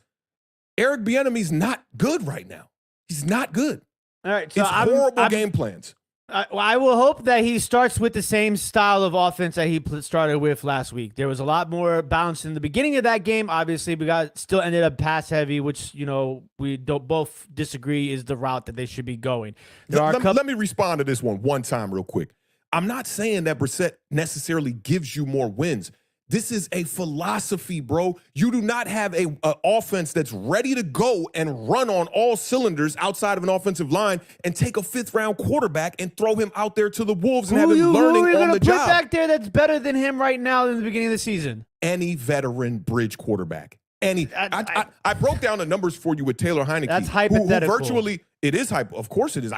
Eric Bieniemy's not good right now. He's not good. All right. So it's horrible game plans. I will hope that he starts with the same style of offense that he started with last week. There was a lot more balance in the beginning of that game. Obviously, we still ended up pass heavy, which, you know, we don't both disagree is the route that they should be going. Let me respond to this one time real quick. I'm not saying that Brissett necessarily gives you more wins. This is a philosophy, bro. You do not have an offense that's ready to go and run on all cylinders outside of an offensive line and take a 5th-round quarterback and throw him out there to the Wolves and have him learning on the job. Put back there that's better than him right now in the beginning of the season? Any veteran bridge quarterback. I broke down the numbers for you with Taylor Heineke. That's hypothetical. Who virtually, it is hypo. Of course it is.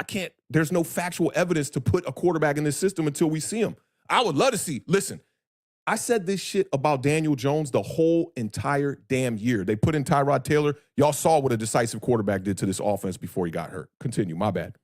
There's no factual evidence to put a quarterback in this system until we see him. I would love to see. Listen, I said this shit about Daniel Jones the whole entire damn year. They put in Tyrod Taylor. Y'all saw what a decisive quarterback did to this offense before he got hurt. Continue. My bad.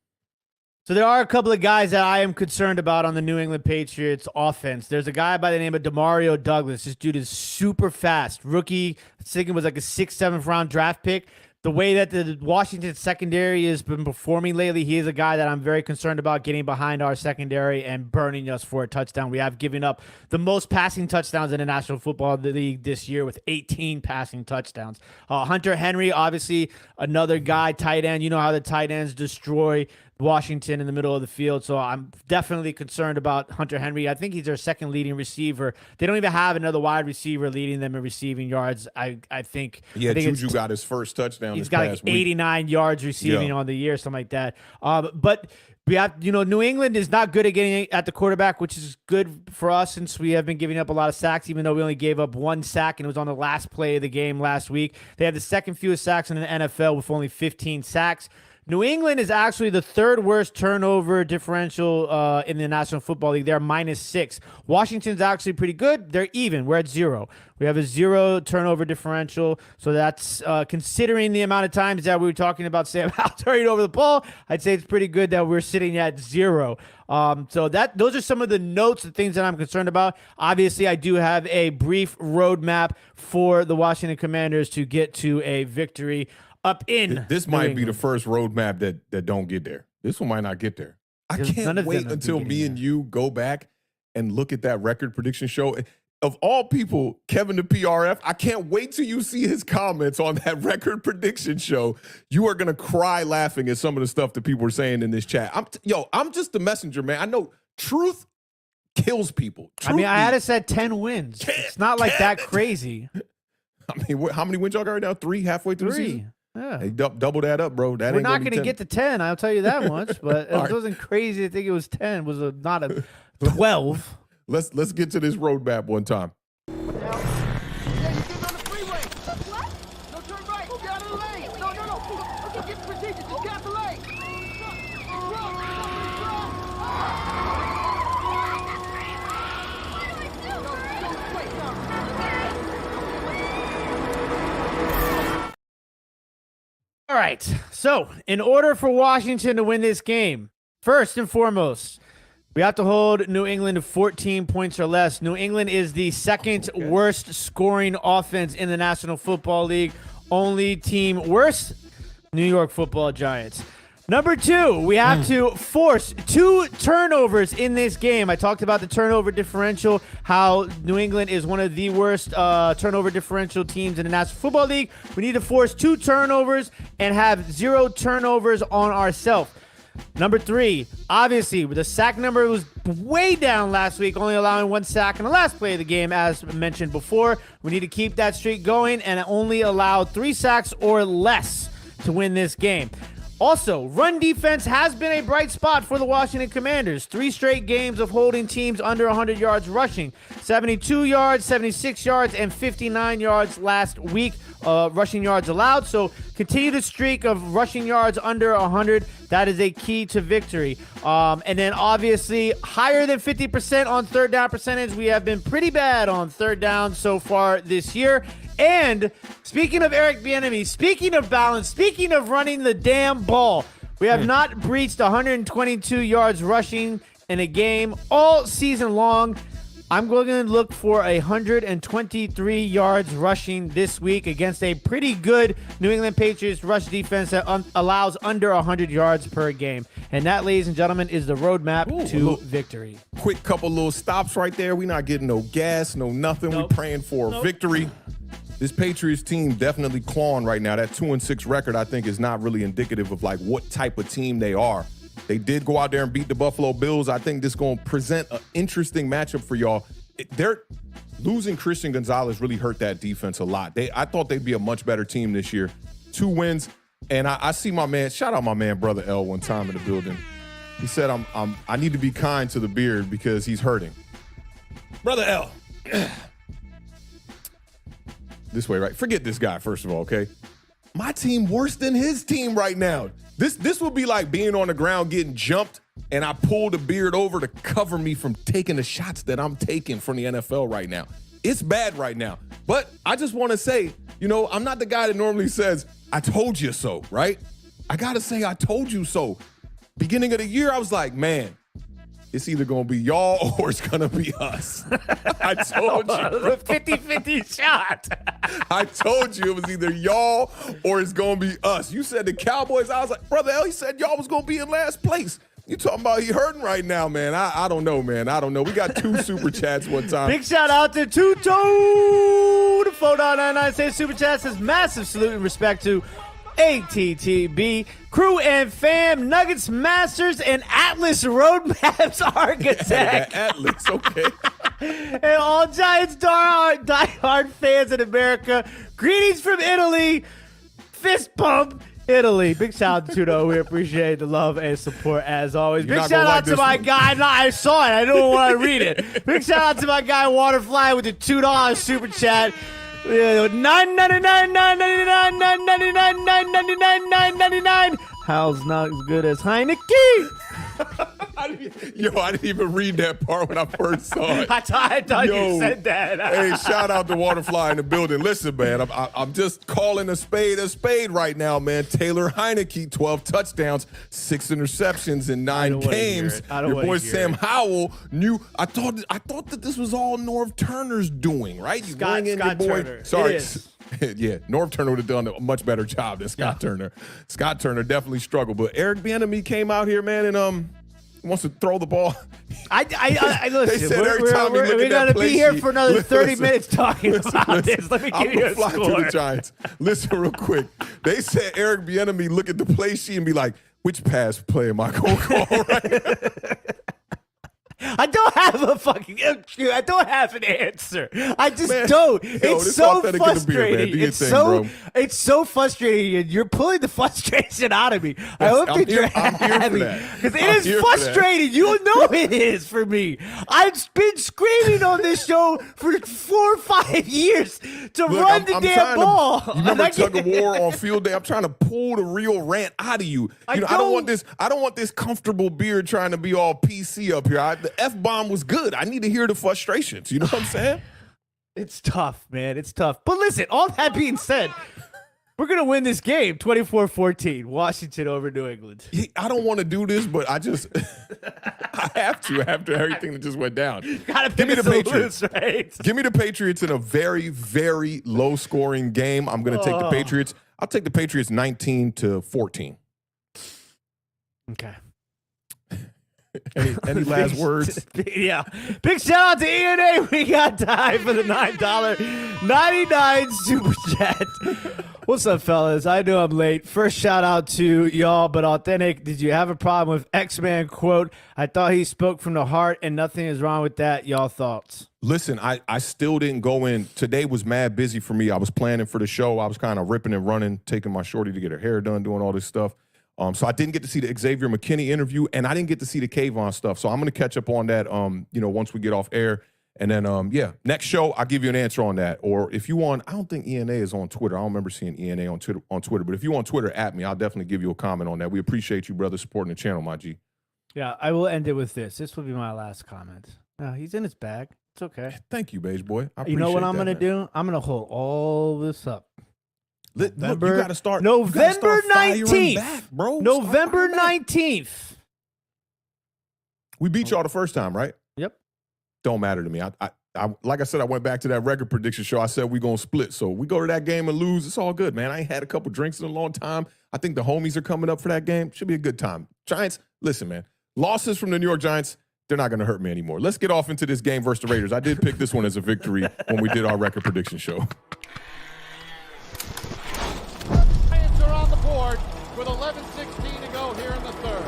So there are a couple of guys that I am concerned about on the New England Patriots offense. There's a guy by the name of Demario Douglas. This dude is super fast. Rookie, I think it was like a 6th, 7th round draft pick. The way that the Washington secondary has been performing lately, he is a guy that I'm very concerned about getting behind our secondary and burning us for a touchdown. We have given up the most passing touchdowns in the National Football League this year with 18 passing touchdowns. Hunter Henry, obviously, another guy, tight end. You know how the tight ends destroy Washington in the middle of the field. So I'm definitely concerned about Hunter Henry. I think he's their second leading receiver. They don't even have another wide receiver leading them in receiving yards. I think. Yeah, Juju got his first touchdown. He's got like 89 yards receiving on the year, something like that. But we have, New England is not good at getting at the quarterback, which is good for us since we have been giving up a lot of sacks, even though we only gave up 1 sack, and it was on the last play of the game last week. They had the second fewest sacks in the NFL with only 15 sacks. New England is actually the 3rd worst turnover differential in the National Football League. They're -6. Washington's actually pretty good. They're even. We're at 0. We have a 0 turnover differential. So that's considering the amount of times that we were talking about Sam Howell turning over the ball, I'd say it's pretty good that we're sitting at 0. So those are some of the notes, the things that I'm concerned about. Obviously, I do have a brief roadmap for the Washington Commanders to get to a victory up in this might be the first roadmap that don't get there. This one might not get there. I can't wait until me and you go back and look at that record prediction show. Of all people, Kevin the PRF, I can't wait till you see his comments on that record prediction show. You are going to cry laughing at some of the stuff that people are saying in this chat. I'm just the messenger, man. I know truth kills people. I had us at 10 wins. It's not like that crazy. I mean, how many wins y'all got right now? 3 halfway through the season? Yeah. Hey, double that up, bro. We're not going to get to 10, I'll tell you that much. But it wasn't crazy to think it was 10. It was not a 12. Let's get to this roadmap one time. What the hell? Yeah, you're getting on the freeway. What? No, turn right. Get out of the lane. No. Okay, get the procedure. Just get out the lane. All right. So, in order for Washington to win this game, first and foremost, we have to hold New England to 14 points or less. New England is the 2nd worst scoring offense in the National Football League. Only team worse, New York Football Giants. Number 2, we have to force 2 turnovers in this game. I talked about the turnover differential, how New England is one of the worst turnover differential teams in the National Football League. We need to force 2 turnovers and have 0 turnovers on ourselves. Number 3, obviously, the sack number was way down last week, only allowing 1 sack in the last play of the game, as mentioned before. We need to keep that streak going and only allow 3 sacks or less to win this game. Also, run defense has been a bright spot for the Washington Commanders. 3 straight games of holding teams under 100 yards rushing. 72 yards, 76 yards, and 59 yards last week, rushing yards allowed. So continue the streak of rushing yards under 100. That is a key to victory. And then obviously higher than 50% on third down percentage. We have been pretty bad on third down so far this year. And speaking of Eric Bieniemy, speaking of balance, speaking of running the damn ball, we have not breached 122 yards rushing in a game all season long. I'm going to look for 123 yards rushing this week against a pretty good New England Patriots rush defense that allows under 100 yards per game. And that, ladies and gentlemen, is the roadmap to victory. Quick couple little stops right there. We're not getting no gas, no nothing. We're praying for victory. This Patriots team definitely clawing right now. That 2-6 record, I think, is not really indicative of like what type of team they are. They did go out there and beat the Buffalo Bills. I think this is going to present an interesting matchup for y'all. They're losing Christian Gonzalez really hurt that defense a lot. I thought they'd be a much better team this year. 2 wins, and I see my man. Shout out my man, Brother L, one time in the building. He said, I need to be kind to the beard because he's hurting. Brother L. This way, right? Forget this guy, first of all, okay? My team worse than his team right now. This would be like being on the ground getting jumped, and I pull the beard over to cover me from taking the shots that I'm taking from the NFL right now. It's bad right now. But I just want to say, I'm not the guy that normally says, I told you so, right? I got to say, I told you so. Beginning of the year, I was like, man, it's either going to be y'all or it's going to be us. I told you. 50-50 shot. I told you it was either y'all or it's going to be us. You said the Cowboys. I was like, Brother L, he said y'all was going to be in last place. You talking about he hurting right now, man. I don't know, man. I don't know. We got 2 super chats one time. Big shout out to Two-Toe. The 4.99 cents super chat says massive salute and respect to ATTB, crew and fam, Nuggets Masters, and Atlas Roadmaps Architect. Atlas, okay. And all Giants diehard fans in America. Greetings from Italy. Fist bump, Italy. Big shout out to Tudo. We appreciate the love and support as always. Big shout out to my guy. No, I saw it. I don't want to read it. Big shout out to my guy Waterfly with the $2 super chat. $9.99. How's not as good as Heineke? I didn't even read that part when I first saw it. I thought you said that. Hey, shout out to Waterfly in the building. Listen, man, I'm just calling a spade right now, man. Taylor Heineke, 12 touchdowns, 6 interceptions in 9 games. Your boy Sam Howell knew. I thought that this was all Norv Turner's doing, right? You Scott Turner. Sorry. Yeah, Norv Turner would have done a much better job than Scott Turner. Scott Turner definitely struggled, but Eric Bieniemy came out here, man, and wants to throw the ball. I listen. They said every time we're gonna be here for another 30 minutes talking about this. Let me give you a fly score. to the Giants. Listen real quick. They said Eric Bieniemy look at the play sheet and be like, which pass play am I going to call right? I don't have I don't have an answer. I just don't. It's so frustrating. It's so frustrating, and you're pulling the frustration out of me. I hope that you're happy because it is frustrating. You know it is for me. I've been screaming on this show for 4 or 5 years to run the damn ball. You remember tug of war on field day? I'm trying to pull the real rant out of you. I don't want this comfortable beard trying to be all PC up here. The F-bomb was good. I need to hear the frustrations. You know what I'm saying? It's tough, man. It's tough. But listen, all that being said, we're going to win this game 24-14. Washington over New England. I don't want to do this, but I have to after everything that just went down. Give me the Patriots. Right? Give me the Patriots in a very, very low-scoring game. I'm going to take the Patriots. I'll take the Patriots 19-14. Okay. Any last words? Yeah. Big shout out to ENA. We got time for the $9.99 Super Chat. What's up, fellas? I know I'm late. First shout out to y'all, but Awthentik, did you have a problem with X-Man quote? I thought he spoke from the heart and nothing is wrong with that. Y'all thoughts? Listen, I still didn't go in. Today was mad busy for me. I was planning for the show. I was kind of ripping and running, taking my shorty to get her hair done, doing all this stuff. So I didn't get to see the Xavier McKinney interview, and I didn't get to see the Kayvon stuff. So I'm going to catch up on that, once we get off air. And then, next show, I'll give you an answer on that. Or if you want, I don't think ENA is on Twitter. I don't remember seeing ENA on Twitter. But if you on Twitter, at me, I'll definitely give you a comment on that. We appreciate you, brother, supporting the channel, my G. Yeah, I will end it with this. This will be my last comment. He's in his bag. It's okay. Thank you, beige boy. I You know what I'm going to do? I'm going to hold all this up. Look, you got to start. November 19th. Back, bro. November 19th. We beat y'all the first time, right? Yep. Don't matter to me. I like I said, I went back to that record prediction show. I said we're going to split. So we go to that game and lose. It's all good, man. I ain't had a couple drinks in a long time. I think the homies are coming up for that game. Should be a good time. Giants, listen, man. Losses from the New York Giants, they're not going to hurt me anymore. Let's get off into this game versus the Raiders. I did pick this one as a victory when we did our record prediction show. Giants are on the board with 11:16 to go here in the third.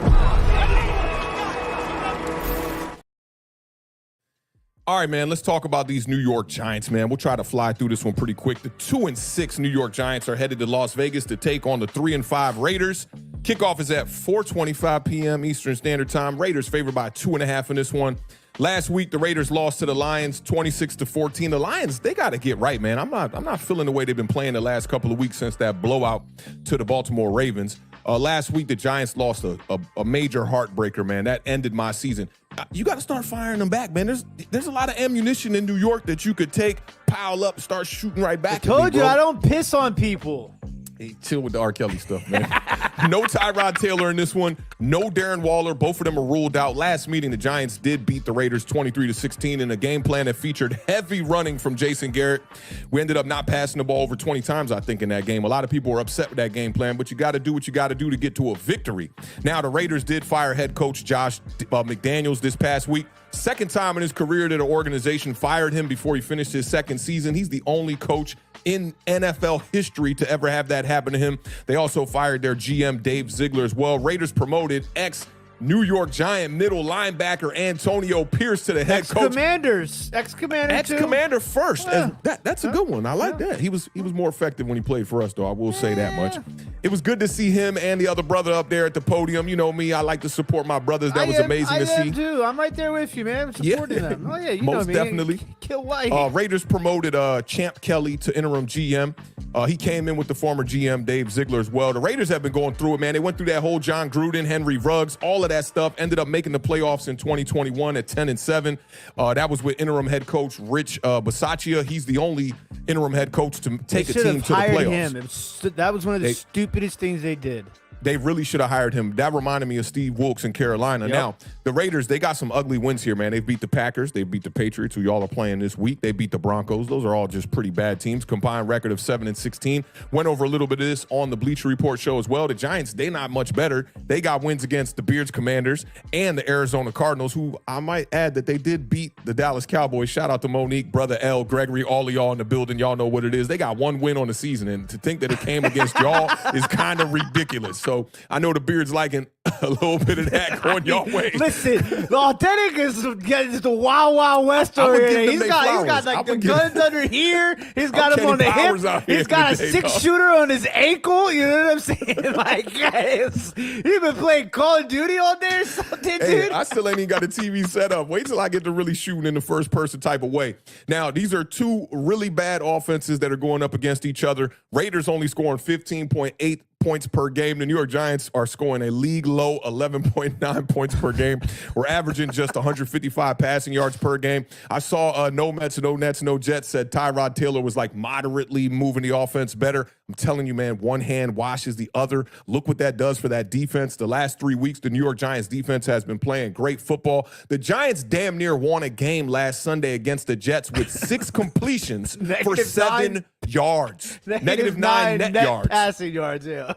All right, man, let's talk about these New York Giants, man. We'll try to fly through this one pretty quick. The 2-6 New York Giants are headed to Las Vegas to take on the 3-5 Raiders. Kickoff is at 4:25 p.m. Eastern Standard Time. Raiders favored by 2.5 in this one. Last week, the Raiders lost to the Lions 26-14. The Lions, they got to get right, man. I'm not feeling the way they've been playing the last couple of weeks since that blowout to the Baltimore Ravens. Last week, the Giants lost a major heartbreaker, man. That ended my season. You got to start firing them back, man. There's a lot of ammunition in New York that you could take, pile up, start shooting right back. I told you, I don't piss on people. Hey, chill with the R. Kelly stuff, man. No Tyrod Taylor in this one. No Darren Waller. Both of them are ruled out. Last meeting, the Giants did beat the Raiders 23-16 in a game plan that featured heavy running from Jason Garrett. We ended up not passing the ball over 20 times, I think, in that game. A lot of people were upset with that game plan, but you got to do what you got to do to get to a victory. Now, the Raiders did fire head coach Josh McDaniels this past week. Second time in his career that an organization fired him before he finished his second season. He's the only coach in NFL history to ever have that happen to him. They also fired their GM, Dave Ziegler, as well. Raiders promoted ex-New York Giant middle linebacker Antonio Pierce to the head coach. Ex-commander first. Yeah. That's a good one. I like that. He was more effective when he played for us, though. I will say that much. It was good to see him and the other brother up there at the podium. You know me, I like to support my brothers. That was amazing to see. I am too. I'm right there with you, man. I'm supporting them. Oh, yeah, you most know me. definitely. Kill White. Raiders promoted Champ Kelly to interim GM. He came in with the former GM, Dave Ziegler, as well. The Raiders have been going through it, man. They went through that whole John Gruden, Henry Ruggs, all of that stuff. Ended up making the playoffs in 2021 at 10-7. That was with interim head coach Rich Bisaccia. He's the only interim head coach to take a team to the playoffs. That was one of the stupidest things they did. They really should have hired him. That reminded me of Steve Wilkes in Carolina. Yep. Now, the Raiders, they got some ugly wins here, man. They beat the Packers. They beat the Patriots, who y'all are playing this week. They beat the Broncos. Those are all just pretty bad teams. Combined record of 7-16. Went over a little bit of this on the Bleacher Report show as well. The Giants, they not much better. They got wins against the Beards Commanders and the Arizona Cardinals, who I might add that they did beat the Dallas Cowboys. Shout out to Monique, Brother L, Gregory, all of y'all in the building. Y'all know what it is. They got one win on the season, and to think that it came against y'all is kind of ridiculous. So I know the Beards liking a little bit of that going your way. Listen, the Awthentik is the Wild Wild West over here. He's got like the guns under here. He's got him on the hip. He's got a six-shooter on his ankle. You know what I'm saying? Like, guys, you been playing Call of Duty all day or something, dude? I still ain't even got a TV set up. Wait till I get to really shooting in the first-person type of way. Now, these are two really bad offenses that are going up against each other. Raiders only scoring 15.8 points per game. The New York Giants are scoring a league low 11.9 points per game. We're averaging just 155 passing yards per game. I saw no Mets, no Nets, no Jets said Tyrod Taylor was like moderately moving the offense better. I'm telling you, man, one hand washes the other. Look what that does for that defense. The last 3 weeks, the New York Giants defense has been playing great football. The Giants damn near won a game last Sunday against the Jets with 6 completions for 7 yards. -9 net yards. Passing yards, yeah.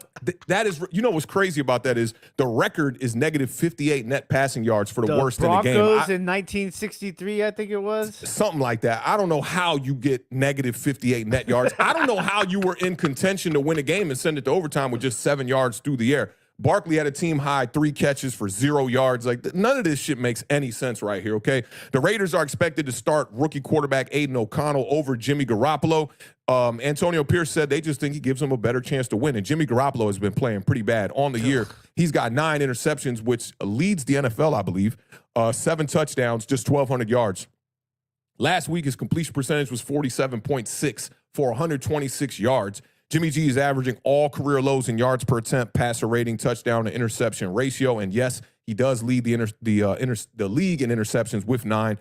That is, you know what's crazy about that is the record is -58 net passing yards for the worst in the game. Broncos in 1963, I think it was. Something like that. I don't know how you get -58 net yards. I don't know how you were in contention to win a game and send it to overtime with just 7 yards through the air. Barkley had a team high 3 catches for 0 yards. Like, none of this shit makes any sense right here, okay? The Raiders are expected to start rookie quarterback Aiden O'Connell over Jimmy Garoppolo. Antonio Pierce said they just think he gives him a better chance to win. And Jimmy Garoppolo has been playing pretty bad on the year. He's got 9 interceptions, which leads the NFL, I believe. 7 touchdowns, just 1,200 yards. Last week, his completion percentage was 47.6 for 126 yards. Jimmy G is averaging all career lows in yards per attempt, passer rating, touchdown to interception ratio. And yes, he does lead the league in interceptions with 9,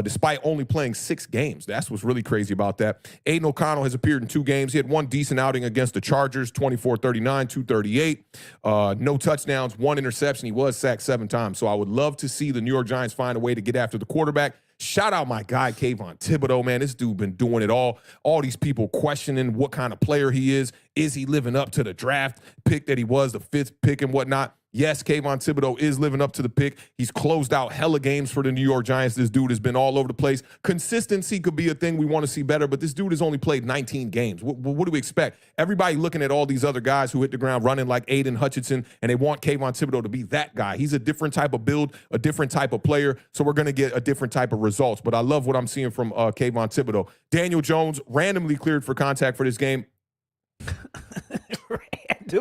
despite only playing 6 games. That's what's really crazy about that. Aiden O'Connell has appeared in 2 games. He had 1 decent outing against the Chargers, 24-39, 238. No touchdowns, 1 interception. He was sacked 7 times. So I would love to see the New York Giants find a way to get after the quarterback. Shout out my guy, Kayvon Thibodeau, man. This dude been doing it all. All these people questioning what kind of player he is. Is he living up to the draft pick that he was, the 5th pick and whatnot? Yes, Kayvon Thibodeau is living up to the pick. He's closed out hella games for the New York Giants. This dude has been all over the place. Consistency could be a thing we want to see better, but this dude has only played 19 games. What do we expect? Everybody looking at all these other guys who hit the ground running like Aiden Hutchinson, and they want Kayvon Thibodeau to be that guy. He's a different type of build, a different type of player, so we're going to get a different type of results. But I love what I'm seeing from Kayvon Thibodeau. Daniel Jones randomly cleared for contact for this game.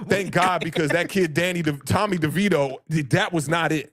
Thank God, because that kid Tommy DeVito, that was not it.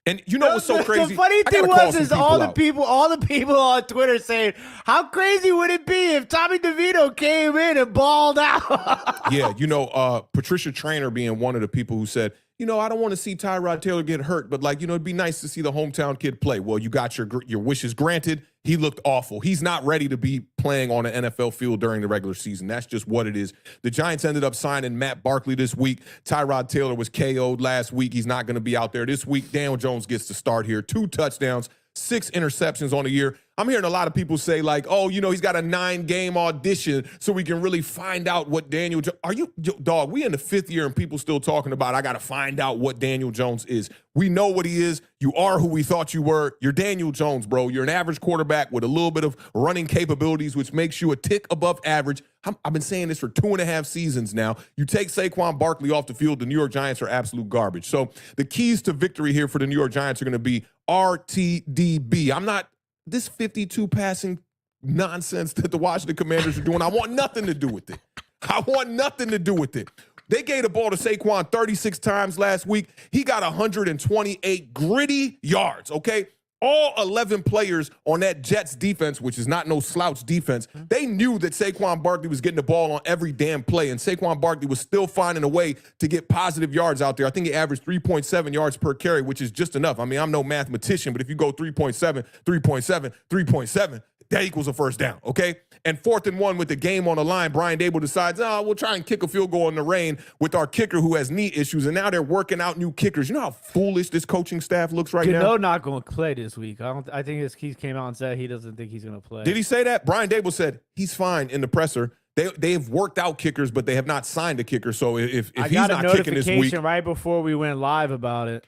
And you know what's so crazy? The funny thing is all the people on Twitter saying, how crazy would it be if Tommy DeVito came in and balled out? Yeah, you know, Patricia Traynor being one of the people who said, you know, I don't want to see Tyrod Taylor get hurt, but like, you know, it'd be nice to see the hometown kid play. Well, you got your wishes granted. He looked awful. He's not ready to be playing on an NFL field during the regular season. That's just what it is. The Giants ended up signing Matt Barkley this week. Tyrod Taylor was KO'd last week. He's not going to be out there this week. Daniel Jones gets to start here. 2 touchdowns, 6 interceptions on the year. I'm hearing a lot of people say like, oh, you know, he's got a 9-game audition so we can really find out what Daniel Jones. Are you, dog, we in the 5th year and people still talking about, I got to find out what Daniel Jones is. We know what he is. You are who we thought you were. You're Daniel Jones, bro. You're an average quarterback with a little bit of running capabilities, which makes you a tick above average. I've been saying this for 2.5 seasons now. You take Saquon Barkley off the field, the New York Giants are absolute garbage. So the keys to victory here for the New York Giants are going to be RTDB. This 52 passing nonsense that the Washington Commanders are doing, I want nothing to do with it. I want nothing to do with it. They gave the ball to Saquon 36 times last week. He got 128 gritty yards, okay? All 11 players on that Jets defense, which is not no slouch defense, they knew that Saquon Barkley was getting the ball on every damn play, and Saquon Barkley was still finding a way to get positive yards out there. I think he averaged 3.7 yards per carry, which is just enough. I mean, I'm no mathematician, but if you go 3.7, 3.7, 3.7, that equals a first down, okay? And 4th and 1 with the game on the line, Brian Dable decides, we'll try and kick a field goal in the rain with our kicker who has knee issues, and now they're working out new kickers. You know how foolish this coaching staff looks right now? Not going to play this week. I think he came out and said he doesn't think he's going to play. Did he say that? Brian Dable said he's fine in the presser. They've worked out kickers, but they have not signed a kicker. So if he's not kicking this week, I got a notification right before we went live about it.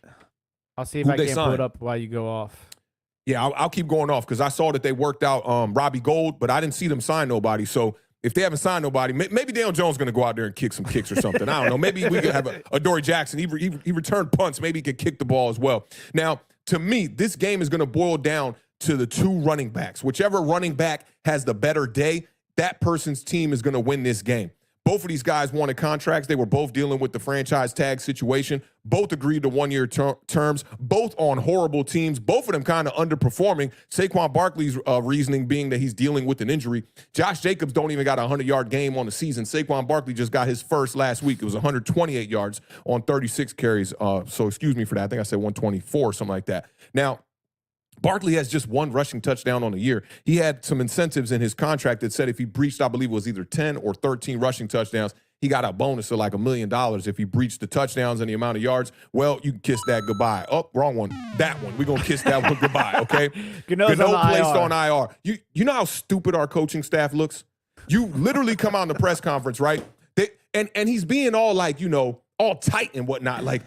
I'll see if I can put it up while you go off. Yeah, I'll keep going off because I saw that they worked out Robbie Gould, but I didn't see them sign nobody. So if they haven't signed nobody, maybe Daniel Jones is going to go out there and kick some kicks or something. I don't know. Maybe we could have a Dory Jackson. He returned punts. Maybe he could kick the ball as well. Now, to me, this game is going to boil down to the 2 running backs. Whichever running back has the better day, that person's team is going to win this game. Both of these guys wanted contracts. They were both dealing with the franchise tag situation. Both agreed to 1-year terms, both on horrible teams. Both of them kind of underperforming. Saquon Barkley's reasoning being that he's dealing with an injury. Josh Jacobs don't even got a 100-yard game on the season. Saquon Barkley just got his first last week. It was 128 yards on 36 carries. So excuse me for that. I think I said 124, something like that. Now, Barkley has just 1 rushing touchdown on the year. He had some incentives in his contract that said if he breached, I believe it was either 10 or 13 rushing touchdowns, he got a bonus of like $1 million if he breached the touchdowns and the amount of yards. Well, you can kiss that goodbye. Oh, wrong one. That one. We're going to kiss that one goodbye, okay? Gano placed on IR. You know how stupid our coaching staff looks? You literally come out in the press conference, right? And he's being all like, all tight and whatnot. Like,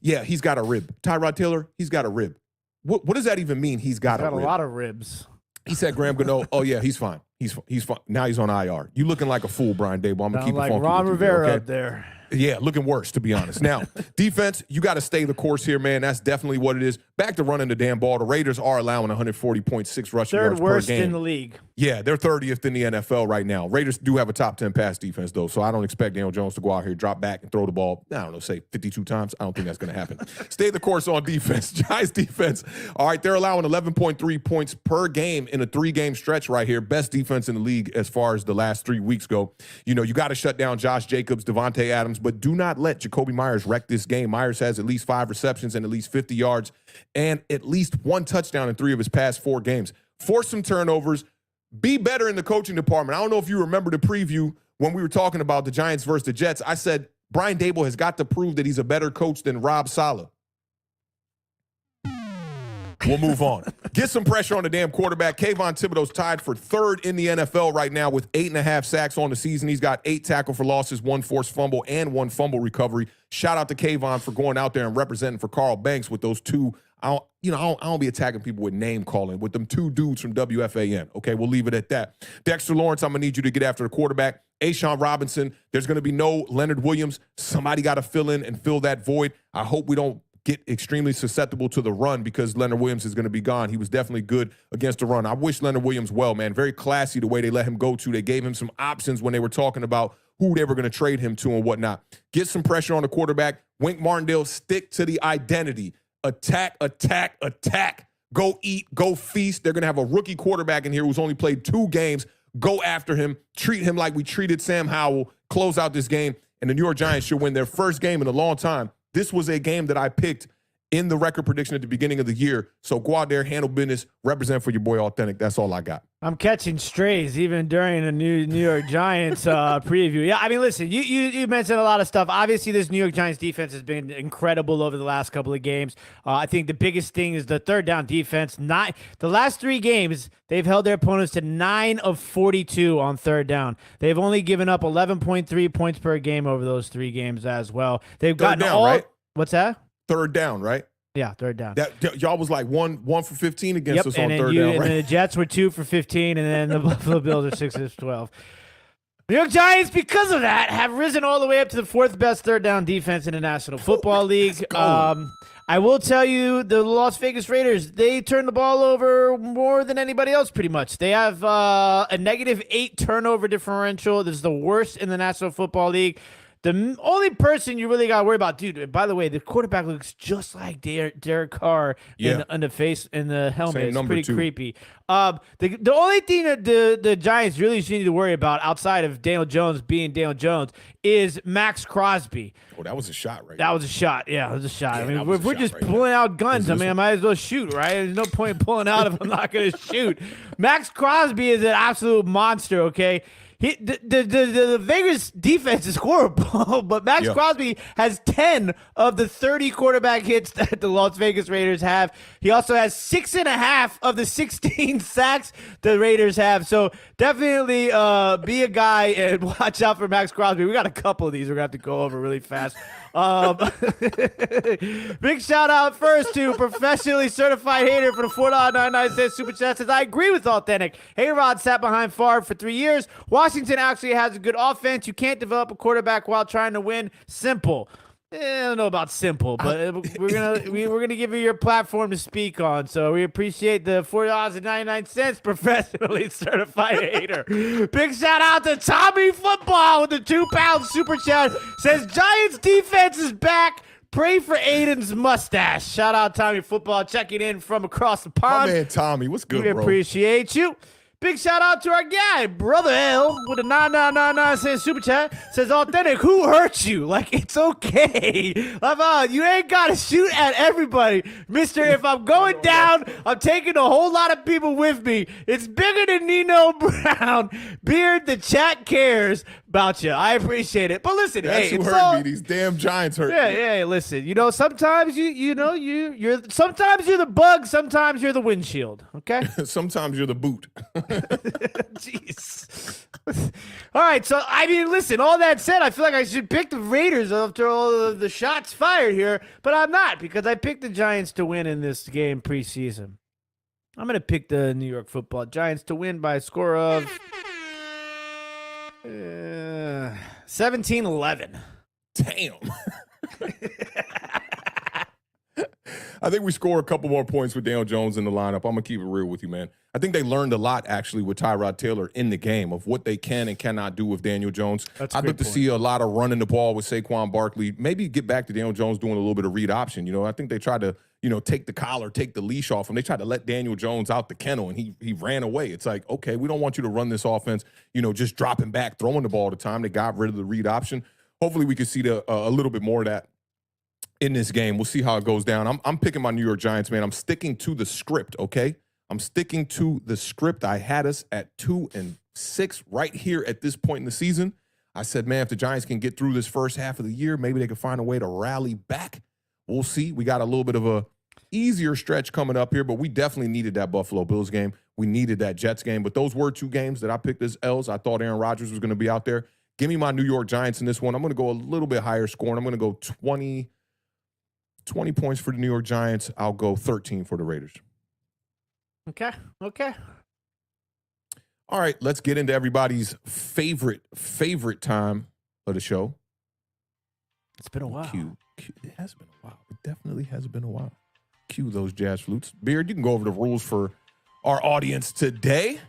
yeah, he's got a rib. Tyrod Taylor, he's got a rib. What does that even mean? He's got a rib. A lot of ribs. He said, Graham Gano, oh, yeah, he's fine. He's fine. Now he's on IR. You looking like a fool, Brian Dable. I'm going to keep it funky. Like Ron with you, Rivera okay? up there. Yeah, looking worse, to be honest. Now, defense, you got to stay the course here, man. That's definitely what it is. Back to running the damn ball. The Raiders are allowing 140.6 rushing yards per game. Third worst in the league. Yeah, they're 30th in the NFL right now. Raiders do have a top 10 pass defense, though, so I don't expect Daniel Jones to go out here, drop back, and throw the ball, I don't know, say 52 times. I don't think that's going to happen. Stay the course on defense. Giants defense, all right, they're allowing 11.3 points per game in a 3-game stretch right here. Best defense in the league as far as the last 3 weeks go. You got to shut down Josh Jacobs, Devontae Adams, but do not let Jacoby Myers wreck this game. Myers has at least 5 receptions and at least 50 yards and at least 1 touchdown in 3 of his past 4 games. Force some turnovers. Be better in the coaching department. I don't know if you remember the preview when we were talking about the Giants versus the Jets. I said Brian Dable has got to prove that he's a better coach than Rob Saleh. We'll move on. Get some pressure on the damn quarterback. Kayvon Thibodeau's tied for 3rd in the NFL right now with 8.5 sacks on the season. He's got 8 tackle for losses, 1 forced fumble, and 1 fumble recovery. Shout out to Kayvon for going out there and representing for Carl Banks with those 2. I don't be attacking people with name calling, with them 2 dudes from WFAN. Okay, we'll leave it at that. Dexter Lawrence, I'm going to need you to get after the quarterback. A'Shawn Robinson, there's going to be no Leonard Williams. Somebody got to fill in and fill that void. I hope we don't get extremely susceptible to the run because Leonard Williams is going to be gone. He was definitely good against the run. I wish Leonard Williams well, man. Very classy the way they let him go to. They gave him some options when they were talking about who they were going to trade him to and whatnot. Get some pressure on the quarterback. Wink Martindale, stick to the identity. Attack, attack, attack. Go eat, go feast. They're going to have a rookie quarterback in here who's only played 2 games. Go after him. Treat him like we treated Sam Howell. Close out this game. And the New York Giants should win their first game in a long time. This was a game that I picked in the record prediction at the beginning of the year. So go out there, handle business, represent for your boy Awthentik. That's all I got. I'm catching strays even during the New York Giants preview. Yeah, I mean, listen, you mentioned a lot of stuff. Obviously, this New York Giants defense has been incredible over the last couple of games. I think the biggest thing is the third down defense. The last 3 games, they've held their opponents to 9 of 42 on third down. They've only given up 11.3 points per game over those 3 games as well. They've gotten third down, right? What's that? Third down, right? Yeah, third down. Y'all was like one for 15 against us on third down, right? And then the Jets were 2 for 15, and then the Buffalo Bills are 6 for 12. New York Giants, because of that, have risen all the way up to the 4th best third down defense in the National Football League. I will tell you, the Las Vegas Raiders, they turn the ball over more than anybody else pretty much. They have a -8 turnover differential. This is the worst in the National Football League. The only person you really got to worry about, dude, by the way, the quarterback looks just like Derek Carr in the face in the helmet. It's pretty creepy. The only thing that the Giants really need to worry about outside of Daniel Jones being Daniel Jones is Max Crosby. Oh, that was a shot, right? That was a shot. Yeah, it was a shot. Yeah, I mean, if we're just pulling out guns, I mean, I might as well shoot, right? There's no point in pulling out if I'm not going to shoot. Max Crosby is an absolute monster, okay? The Vegas defense is horrible, but Max Crosby has 10 of the 30 quarterback hits that the Las Vegas Raiders have. He also has 6.5 of the 16 sacks the Raiders have. So definitely be a guy and watch out for Max Crosby. We got a couple of these we're going to have to go over really fast. Big shout out first to professionally certified hater for the $4.99 super chat. Says, I agree with Awthentik. Hey-Rod sat behind Favre for 3 years. Washington actually has a good offense. You can't develop a quarterback while trying to win. Simple. I don't know about simple, but we're gonna give you your platform to speak on. So we appreciate the $4.99 professionally certified hater. Big shout out to Tommy Football with the 2-pound super chat. Says Giants defense is back. Pray for Aiden's mustache. Shout out Tommy Football checking in from across the pond. My man Tommy, what's good, we bro? appreciate you. Big shout out to our guy, Brother L, with a 9999 super chat. Says, Awthentik, who hurt you? Like, it's okay. You ain't got to shoot at everybody. Mister, if I'm going down, I'm taking a whole lot of people with me. It's bigger than Nino Brown. Beard, the chat cares. about you. I appreciate it. But listen, That's hey, who it's hurt all, me. These damn Giants hurt yeah, me. yeah. Listen, sometimes you're sometimes you're the bug, sometimes you're the windshield. Okay. Sometimes you're the boot. Jeez. All right, so I mean, listen. All that said, I feel like I should pick the Raiders after all of the shots fired here, but I'm not because I picked the Giants to win in this game preseason. I'm gonna pick the New York Football Giants to win by a score of 17-11. Damn. I think we score a couple more points with Daniel Jones in the lineup. I'm going to keep it real with you, man. I think they learned a lot, actually, with Tyrod Taylor in the game of what they can and cannot do with Daniel Jones. I'd look to see a lot of running the ball with Saquon Barkley. Maybe get back to Daniel Jones doing a little bit of read option. I think they tried to, take the collar, take the leash off him. They tried to let Daniel Jones out the kennel, and he ran away. It's like, okay, we don't want you to run this offense, just dropping back, throwing the ball all the time. They got rid of the read option. Hopefully we can see a little bit more of that in this game. We'll see how it goes down. I'm picking my New York Giants, man. I'm sticking to the script, okay? I'm sticking to the script. I had us at 2-6 right here at this point in the season. I said, man, if the Giants can get through this first half of the year, maybe they can find a way to rally back. We'll see. We got a little bit of a easier stretch coming up here, but we definitely needed that Buffalo Bills game. We needed that Jets game, but those were two games that I picked as L's. I thought Aaron Rodgers was going to be out there. Give me my New York Giants in this one. I'm going to go a little bit higher scoring. I'm going to go 20 points for the New York Giants. I'll go 13 for the Raiders. Okay. All right, let's get into everybody's favorite time of the show. It's been a while. Cue. It has been a while. It definitely has been a while. Cue those jazz flutes. Beard, you can go over the rules for our audience today.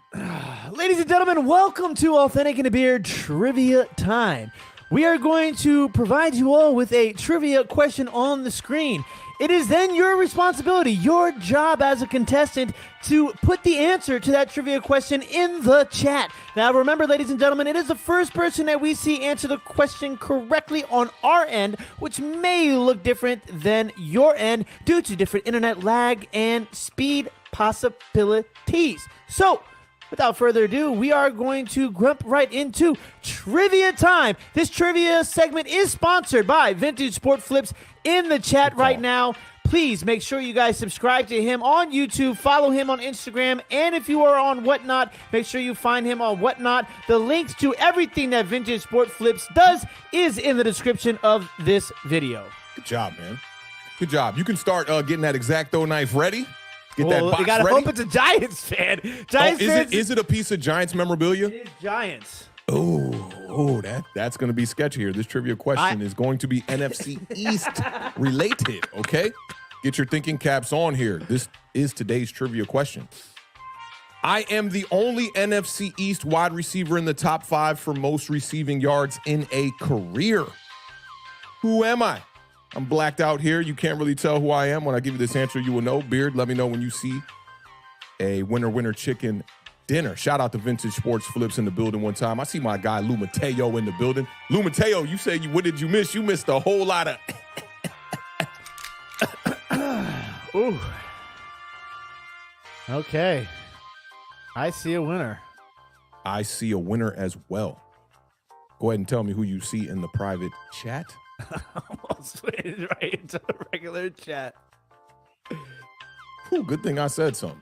Ladies and gentlemen, welcome to Awthentik and a Beard Trivia Time. We are going to provide you all with a trivia question on the screen. It is then your responsibility, your job as a contestant, to put the answer to that trivia question in the chat. Now, remember, ladies and gentlemen, it is the first person that we see answer the question correctly on our end, which may look different than your end due to different internet lag and speed possibilities. So, without further ado, we are going to jump right into trivia time. This trivia segment is sponsored by Vintage Sport Flips in the chat right now. Please make sure you guys subscribe to him on YouTube, follow him on Instagram, and if you are on Whatnot, make sure you find him on Whatnot. The links to everything that Vintage Sport Flips does is in the description of this video. Good job, man. Good job. You can start getting that X-Acto knife ready. Get that box you gotta ready. hope it's a Giants fan. Giants fans, is it a piece of Giants memorabilia? it is Giants. That's going to be sketchy here. This trivia question is going to be NFC East related, okay? Get your thinking caps on here. This is today's trivia question. I am the only NFC East wide receiver in the top 5 for most receiving yards in a career. Who am I? I'm blacked out here. You can't really tell who I am. When I give you this answer, you will know. Beard, let me know when you see a winner chicken dinner. Shout out to Vintage Sports Flips in the building one time. I see my guy Lou Mateo in the building. Lou Mateo, you say, what did you miss? You missed a whole lot of... Ooh. Okay. I see a winner. I see a winner as well. Go ahead and tell me who you see in the private chat. Almost switched right into a regular chat. Whew, good thing I said something.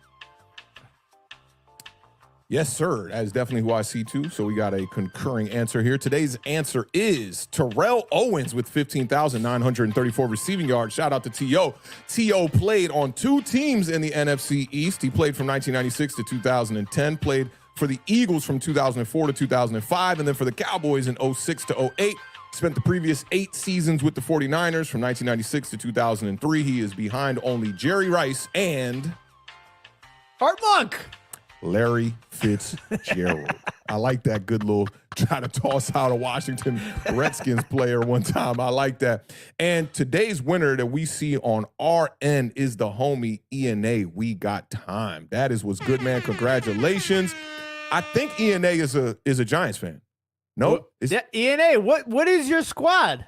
Yes, sir. That is definitely who I see too. So we got a concurring answer here. Today's answer is Terrell Owens with 15,934 receiving yards. Shout out to T.O. T.O. played on 2 teams in the NFC East. He played from 1996 to 2010, played for the Eagles from 2004 to 2005, and then for the Cowboys in 06 to 08. Spent the previous 8 seasons with the 49ers from 1996 to 2003. He is behind only Jerry Rice and Art Monk. Larry Fitzgerald. I like that good little try to toss out a Washington Redskins player one time. I like that. And today's winner that we see on our end is the homie ENA. We got time. That is what's good, man. Congratulations. I think ENA is a Giants fan. No? Yeah, ENA, what is your squad?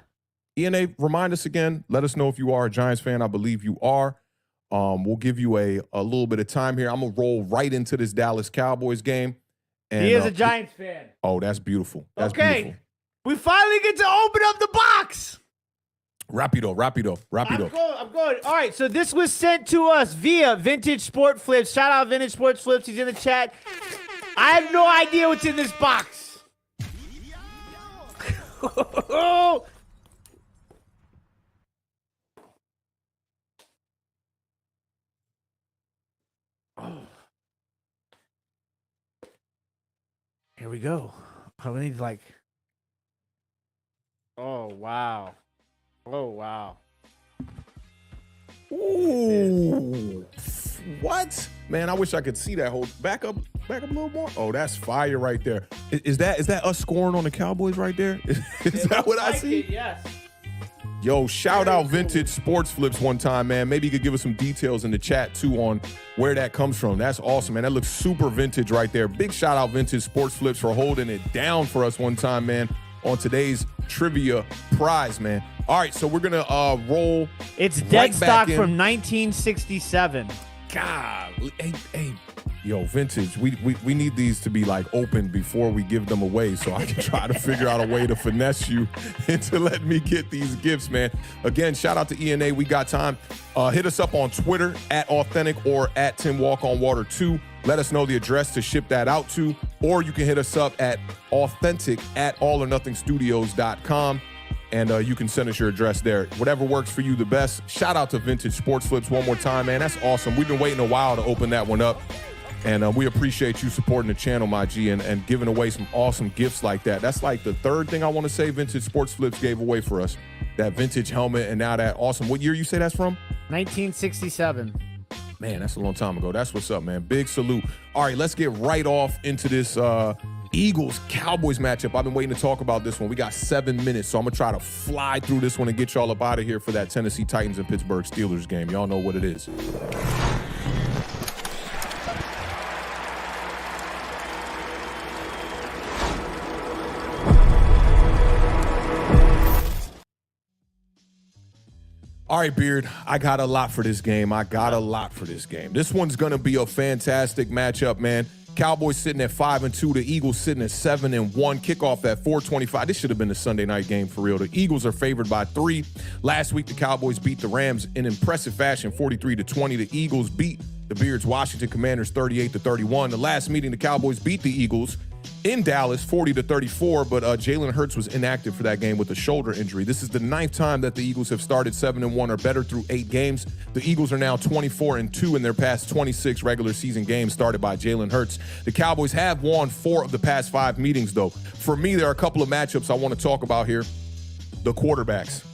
ENA, remind us again. Let us know if you are a Giants fan. I believe you are. We'll give you a little bit of time here. I'm going to roll right into this Dallas Cowboys game. And, he is a Giants fan. Oh, that's beautiful. That's okay. beautiful. We finally get to open up the box. Rapido. I'm going. All right, so this was sent to us via Vintage Sport Flips. Shout out Vintage Sports Flips. He's in the chat. I have no idea what's in this box. Oh. Here we go. I need like. Oh wow. Oh wow. Ooh. What? Man, I wish I could see that whole back up a little more. Oh, that's fire right there. Is that us scoring on the Cowboys right there? Is that what I see? Yes. Yo, shout out Vintage Sports Flips one time, man. Maybe you could give us some details in the chat too on where that comes from. That's awesome, man. That looks super vintage right there. Big shout out Vintage Sports Flips for holding it down for us one time, man, on today's trivia prize, man. All right, so we're gonna roll. It's right dead back stock in. from 1967. God, hey, yo, Vintage, we need these to be like open before we give them away, so I can try to figure out a way to finesse you into letting me get these gifts, man. Again, shout out to ENA. We got time. Hit us up on Twitter at Awthentik or at Tim Walk on Water 2. Let us know the address to ship that out to, or you can hit us up at Awthentik at alornothingstudios.com. And you can send us your address there. Whatever works for you the best. Shout out to Vintage Sports Flips one more time, man. That's awesome. We've been waiting a while to open that one up. And we appreciate you supporting the channel, my G, and giving away some awesome gifts like that. That's like the third thing I want to say Vintage Sports Flips gave away for us. That vintage helmet and now that awesome. What year you say that's from? 1967. Man, that's a long time ago. That's what's up, man. Big salute. All right, let's get right off into this Eagles-Cowboys matchup. I've been waiting to talk about this one. We got 7 minutes, so I'm going to try to fly through this one and get y'all up out of here for that Tennessee Titans and Pittsburgh Steelers game. Y'all know what it is. All right, Beard, I got a lot for this game. This one's going to be a fantastic matchup, man. Cowboys sitting at 5-2. The Eagles sitting at 7-1. Kickoff at 4:25. This should have been a Sunday night game for real. The Eagles are favored by 3. Last week, the Cowboys beat the Rams in impressive fashion, 43-20. The Eagles beat the Beard's Washington Commanders 38-31. The last meeting, the Cowboys beat the Eagles in Dallas 40-34, but Jalen Hurts was inactive for that game with a shoulder injury. This is the 9th time that the Eagles have started 7-1 or better through 8 games. The Eagles are now 24-2 in their past 26 regular season games started by Jalen Hurts. The Cowboys have won 4 of the past 5 meetings, though. For me, there are a couple of matchups I want to talk about here. The quarterbacks.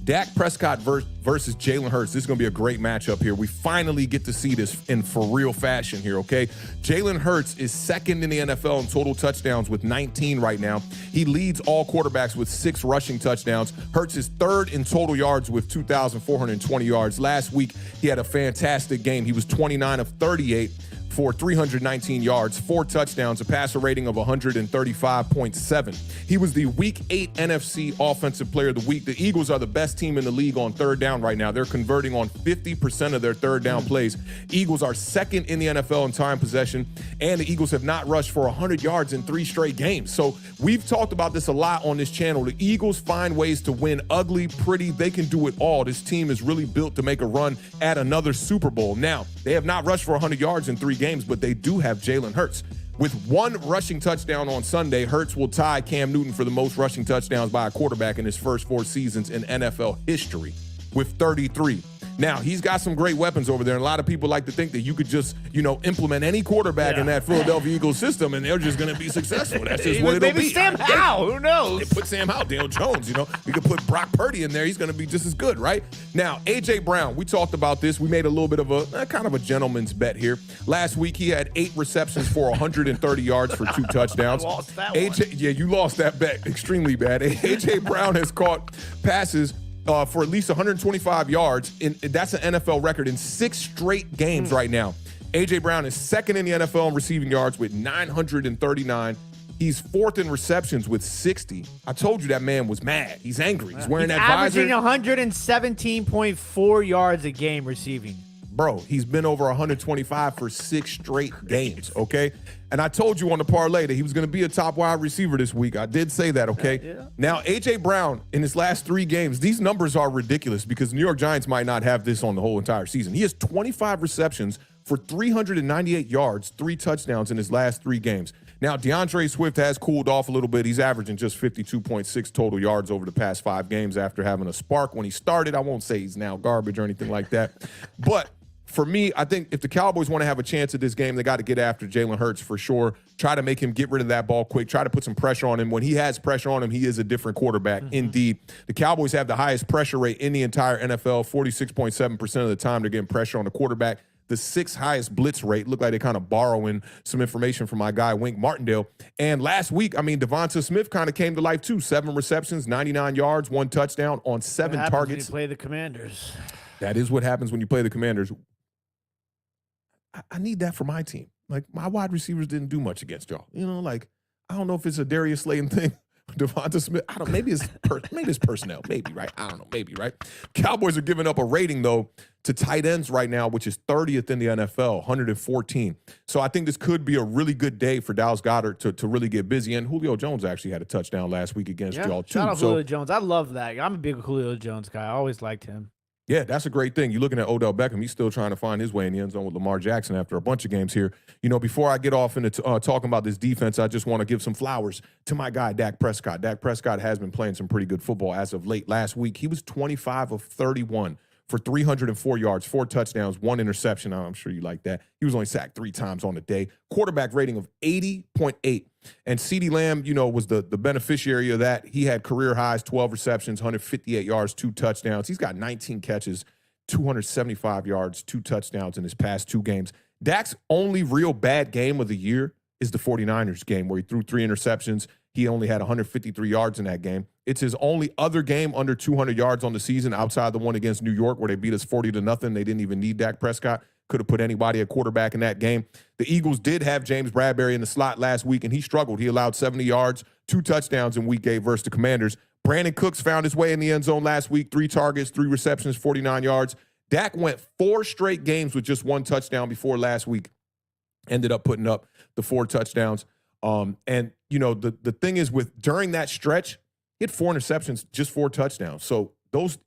Dak Prescott versus Jalen Hurts. This is going to be a great matchup here. We finally get to see this in for real fashion here, okay? Jalen Hurts is second in the NFL in total touchdowns with 19 right now. He leads all quarterbacks with 6 rushing touchdowns. Hurts is third in total yards with 2,420 yards. Last week, he had a fantastic game. He was 29 of 38 for 319 yards, 4 touchdowns, a passer rating of 135.7. He was the Week 8 NFC Offensive Player of the Week. The Eagles are the best team in the league on third down right now. They're converting on 50% of their third down plays. Eagles are second in the NFL in time possession, and the Eagles have not rushed for 100 yards in 3 straight games. So we've talked about this a lot on this channel. The Eagles find ways to win ugly, pretty. They can do it all. This team is really built to make a run at another Super Bowl. Now, they have not rushed for 100 yards in 3 games, but they do have Jalen Hurts. With 1 rushing touchdown on Sunday, Hurts will tie Cam Newton for the most rushing touchdowns by a quarterback in his first 4 seasons in NFL history with 33. Now, he's got some great weapons over there, and a lot of people like to think that you could just, implement any quarterback in that Philadelphia Eagles system, and they're just going to be successful. That's just what it'll be. Maybe Sam Howell, who knows? They put Sam Howell, Daniel Jones, We could put Brock Purdy in there. He's going to be just as good, right? Now, A.J. Brown, we talked about this. We made a little bit of a kind of a gentleman's bet here. Last week, he had 8 receptions for 130 yards for 2 touchdowns. I lost that one. Yeah, you lost that bet extremely bad. A.J. Brown has caught passes for at least 125 yards. That's an NFL record in 6 straight games right now. A.J. Brown is second in the NFL in receiving yards with 939. He's 4th in receptions with 60. I told you that man was mad. He's angry. He's wearing that visor. Averaging 117.4 yards a game receiving. bro, he's been over 125 for 6 straight games, okay? And I told you on the parlay that he was going to be a top wide receiver this week. I did say that, okay? Yeah. Now, A.J. Brown, in his last 3 games, these numbers are ridiculous because New York Giants might not have this on the whole entire season. He has 25 receptions for 398 yards, 3 touchdowns in his last 3 games. Now, DeAndre Swift has cooled off a little bit. He's averaging just 52.6 total yards over the past 5 games after having a spark when he started. I won't say he's now garbage or anything like that. But for me, I think if the Cowboys want to have a chance at this game, they got to get after Jalen Hurts for sure. Try to make him get rid of that ball quick. Try to put some pressure on him. When he has pressure on him, he is a different quarterback. Indeed. The Cowboys have the highest pressure rate in the entire NFL. 46.7% of the time they're getting pressure on the quarterback. The 6th highest blitz rate. Look like they're kind of borrowing some information from my guy, Wink Martindale. And last week, I mean, Devonta Smith kind of came to life too. 7 receptions, 99 yards, 1 touchdown on 7 targets. When you play the Commanders. That is what happens when you play the Commanders. I need that for my team. Like, my wide receivers didn't do much against y'all. You know, like, I don't know if it's a Darius Slayton thing. Devonta Smith, I don't. Maybe it's personnel. Maybe, right? I don't know. Maybe, right? Cowboys are giving up a rating though to tight ends right now, which is 30th in the NFL, 114. So I think this could be a really good day for Dallas Goedert to really get busy. And Julio Jones actually had a touchdown last week against y'all too. Shout out Julio Jones. I love that. I'm a big Julio Jones guy. I always liked him. Yeah, that's a great thing. You're looking at Odell Beckham. He's still trying to find his way in the end zone with Lamar Jackson after a bunch of games here. You know, before I get off into talking about this defense, I just want to give some flowers to my guy, Dak Prescott. Dak Prescott has been playing some pretty good football as of late. Last week, he was 25 of 31 for 304 yards, 4 touchdowns, 1 interception. I'm sure you like that. He was only sacked 3 times on the day. Quarterback rating of 80.8. And CeeDee Lamb, you know, was the beneficiary of that. He had career highs, 12 receptions, 158 yards, 2 touchdowns. He's got 19 catches, 275 yards, 2 touchdowns in his past 2 games. Dak's only real bad game of the year is the 49ers game where he threw 3 interceptions. He only had 153 yards in that game. It's his only other game under 200 yards on the season outside the one against New York where they beat us 40-0. They didn't even need Dak Prescott. Could have put anybody at quarterback in that game. The Eagles did have James Bradbury in the slot last week, and he struggled. He allowed 70 yards, 2 touchdowns in week 8 versus the Commanders. Brandon Cooks found his way in the end zone last week, 3 targets, 3 receptions, 49 yards. Dak went 4 straight games with just 1 touchdown before last week. Ended up putting up the 4 touchdowns. And, you know, the thing is with during that stretch, he had 4 interceptions, just 4 touchdowns. So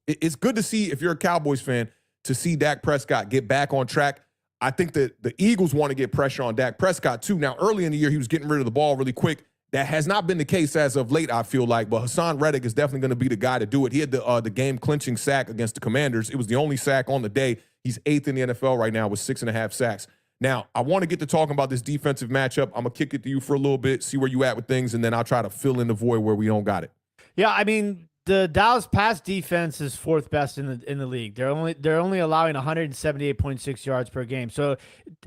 it's good to see if you're a Cowboys fan to see Dak Prescott get back on track. I think that the Eagles want to get pressure on Dak Prescott too. Now, early in the year, he was getting rid of the ball really quick. That has not been the case as of late, I feel like. But Hassan Reddick is definitely going to be the guy to do it. He had the game-clinching sack against the Commanders. It was the only sack on the day. He's 8th in the NFL right now with 6.5 sacks. Now, I want to get to talking about this defensive matchup. I'm going to kick it to you for a little bit, see where you at with things, and then I'll try to fill in the void where we don't got it. Yeah, I mean, the Dallas pass defense is 4th best in the league. They're only allowing 178.6 yards per game. So,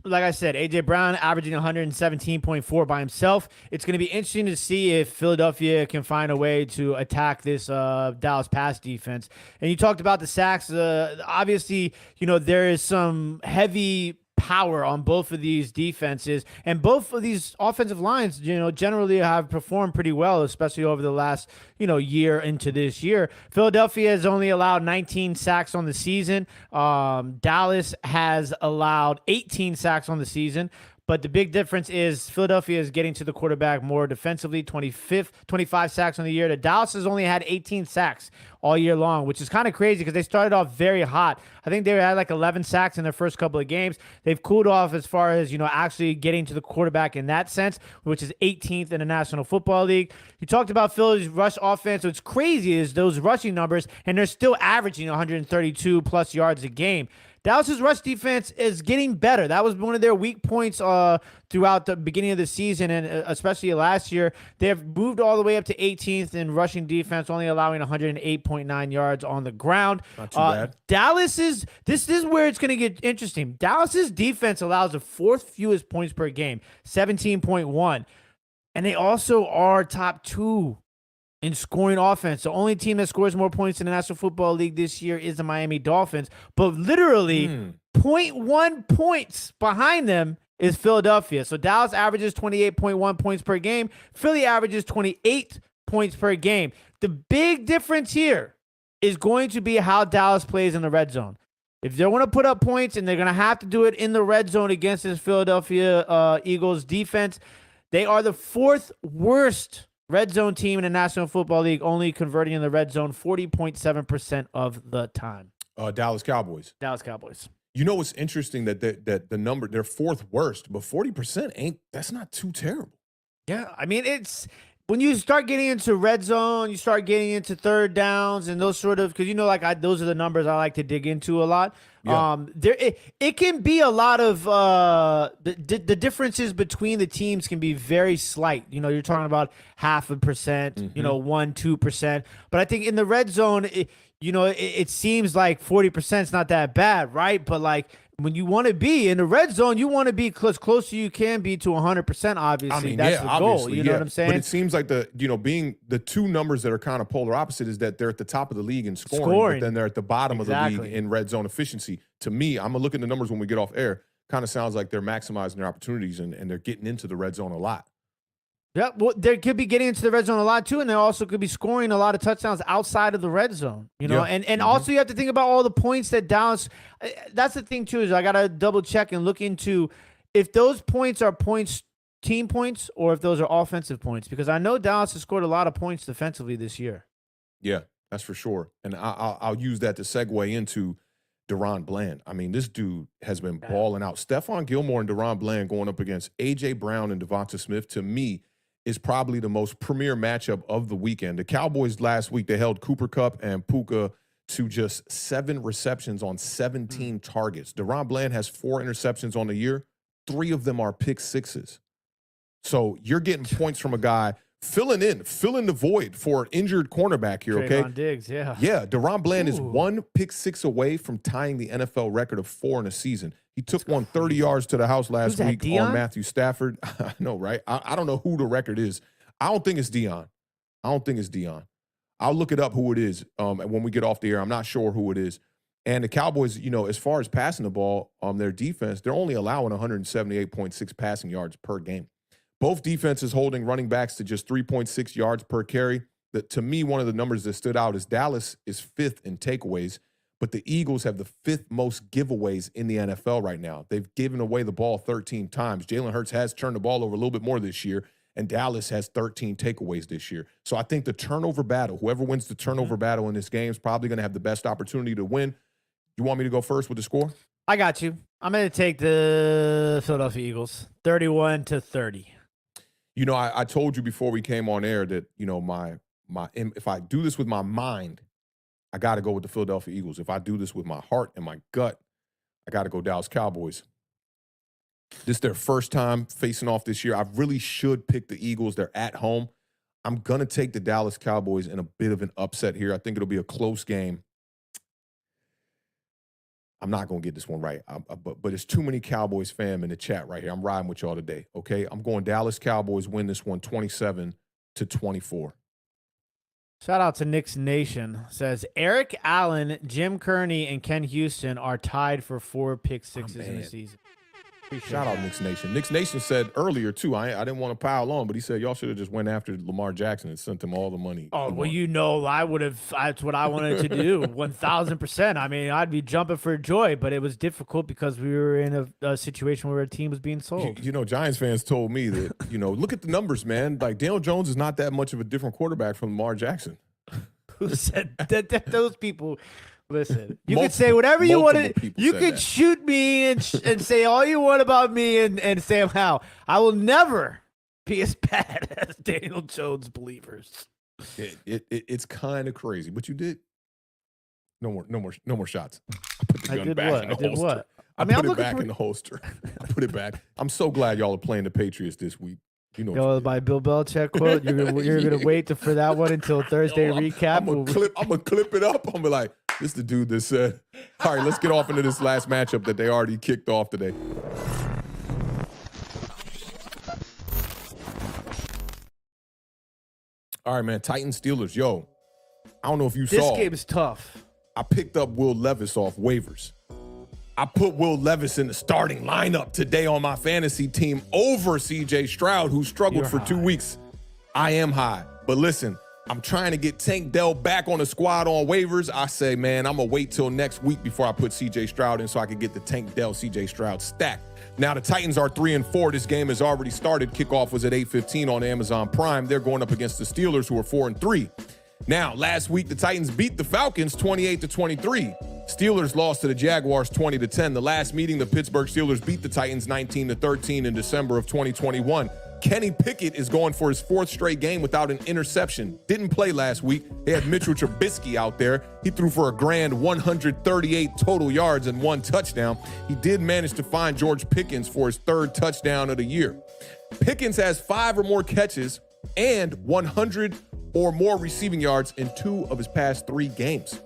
like I said, A.J. Brown averaging 117.4 by himself. It's going to be interesting to see if Philadelphia can find a way to attack this Dallas pass defense. And you talked about the sacks. Obviously, you know, there is some heavy power on both of these defenses, and both of these offensive lines, you know, generally have performed pretty well, especially over the last, you know, year into this year. Philadelphia has only allowed 19 sacks on the season. Dallas has allowed 18 sacks on the season. But the big difference is Philadelphia is getting to the quarterback more defensively, 25 sacks on the year. The Dallas has only had 18 sacks all year long, which is kind of crazy because they started off very hot. I think they had like 11 sacks in their first couple of games. They've cooled off as far as, you know, actually getting to the quarterback in that sense, which is 18th in the National Football League. You talked about Philly's rush offense. What's crazy is those rushing numbers, and they're still averaging 132 plus yards a game. Dallas's rush defense is getting better. That was one of their weak points throughout the beginning of the season, and especially last year. They have moved all the way up to 18th in rushing defense, only allowing 108.9 yards on the ground. Not too bad. This is where it's going to get interesting. Dallas's defense allows the 4th fewest points per game, 17.1. And they also are top 2 in scoring offense. The only team that scores more points in the National Football League this year is the Miami Dolphins. But literally 0.1 points behind them is Philadelphia. So Dallas averages 28.1 points per game. Philly averages 28 points per game. The big difference here is going to be how Dallas plays in the red zone. If they want to put up points, and they're going to have to do it in the red zone against this Philadelphia Eagles defense, they are the 4th worst red zone team in the National Football League, only converting in the red zone 40.7% of the time. Dallas Cowboys. Dallas Cowboys. You know what's interesting that the number, they're 4th worst, but 40% that's not too terrible. Yeah, I mean, it's when you start getting into red zone, you start getting into third downs and those sort of, because those are the numbers I like to dig into a lot. Yeah. It can be a lot of the differences between the teams can be very slight. You're talking about 0.5%, 1-2%, but I think in the red zone, it seems like 40% is not that bad, right? But like when you want to be in the red zone, you want to be close as you can be to 100%. Obviously, I mean, that's the goal. You know what I'm saying? But it seems like being the two numbers that are kind of polar opposite is that they're at the top of the league in scoring. But then they're at the bottom of the league in red zone efficiency. To me, I'm gonna look at the numbers when we get off air. Kind of sounds like they're maximizing their opportunities and they're getting into the red zone a lot. Yeah, well, they could be getting into the red zone a lot too, and they also could be scoring a lot of touchdowns outside of the red zone. And also you have to think about all the points that Dallas. That's the thing too, is I gotta double check and look into if those points are team points, or if those are offensive points, because I know Dallas has scored a lot of points defensively this year. Yeah, that's for sure, and I'll use that to segue into DaRon Bland. I mean, this dude has been balling out. Stephon Gilmore and DaRon Bland going up against A.J. Brown and Devonta Smith, to me, is probably the most premier matchup of the weekend. The Cowboys last week, they held Cooper Kupp and Puka to just 7 receptions on 17 targets. DaRon Bland has 4 interceptions on the year. 3 of them are pick sixes. So you're getting points from a guy filling the void for an injured cornerback here, okay? Trayvon Diggs, yeah. Yeah, DaRon Bland is 1 pick six away from tying the NFL record of 4 in a season. He took one 30 yards to the house last week on Matthew Stafford. I know, right? I don't know who the record is. I don't think it's Dion. I'll look it up who it is when we get off the air. I'm not sure who it is. And the Cowboys, as far as passing the ball, their defense, they're only allowing 178.6 passing yards per game. Both defenses holding running backs to just 3.6 yards per carry. To me, one of the numbers that stood out is Dallas is 5th in takeaways, but the Eagles have the 5th most giveaways in the NFL right now. They've given away the ball 13 times. Jalen Hurts has turned the ball over a little bit more this year, and Dallas has 13 takeaways this year. So I think the turnover battle, whoever wins the turnover battle in this game is probably going to have the best opportunity to win. You want me to go first with the score? I got you. I'm going to take the Philadelphia Eagles, 31-30. I told you before we came on air that, if I do this with my mind, I got to go with the Philadelphia Eagles. If I do this with my heart and my gut, I got to go Dallas Cowboys. This is their first time facing off this year. I really should pick the Eagles. They're at home. I'm going to take the Dallas Cowboys in a bit of an upset here. I think it'll be a close game. I'm not going to get this one right, but there's too many Cowboys fam in the chat right here. I'm riding with y'all today, okay? I'm going Dallas Cowboys win this one 27-24. Shout out to Knicks Nation. Says Eric Allen, Jim Kearney, and Ken Houston are tied for 4 pick sixes in the season. Shout out Knicks Nation. Knicks Nation said earlier, too, I didn't want to pile on, but he said y'all should have just went after Lamar Jackson and sent him all the money. Oh, well, I would have. That's what I wanted to do, 1,000%. I mean, I'd be jumping for joy, but it was difficult because we were in a situation where a team was being sold. Giants fans told me that, look at the numbers, man. Like, Daniel Jones is not that much of a different quarterback from Lamar Jackson. Who said that? Those people... Listen, you can say whatever you want to. You can shoot me and say all you want about me and Sam Howell. I will never be as bad as Daniel Jones believers. It's kind of crazy, but you did. No more shots. I put the gun back in the holster. I put it back in the holster. I put it back. I'm so glad y'all are playing the Patriots this week. My Bill Belichick quote. You're gonna wait for that one until Thursday recap. I'm gonna clip it up. I'm gonna be like, this is the dude that said, all right, let's get off into this last matchup that they already kicked off today. All right, man. Titans Steelers. Yo, I don't know if you saw. This game is tough. I picked up Will Levis off waivers. I put Will Levis in the starting lineup today on my fantasy team over C.J. Stroud, who struggled for 2 weeks. I am high. But listen, I'm trying to get Tank Dell back on the squad on waivers. I say, man, I'm going to wait till next week before I put CJ Stroud in so I can get the Tank Dell CJ Stroud stack. Now, the Titans are 3-4. This game has already started. Kickoff was at 8:15 on Amazon Prime. They're going up against the Steelers, who are 4-3. Now, last week, the Titans beat the Falcons 28-23. Steelers lost to the Jaguars 20-10. The last meeting, the Pittsburgh Steelers beat the Titans 19-13 in December of 2021. Kenny Pickett is going for his 4th straight game without an interception. Didn't play last week. They had Mitchell Trubisky out there. He threw for a grand 138 total yards and 1 touchdown. He did manage to find George Pickens for his 3rd touchdown of the year. Pickens has 5 or more catches and 100 or more receiving yards in 2 of his past 3 games.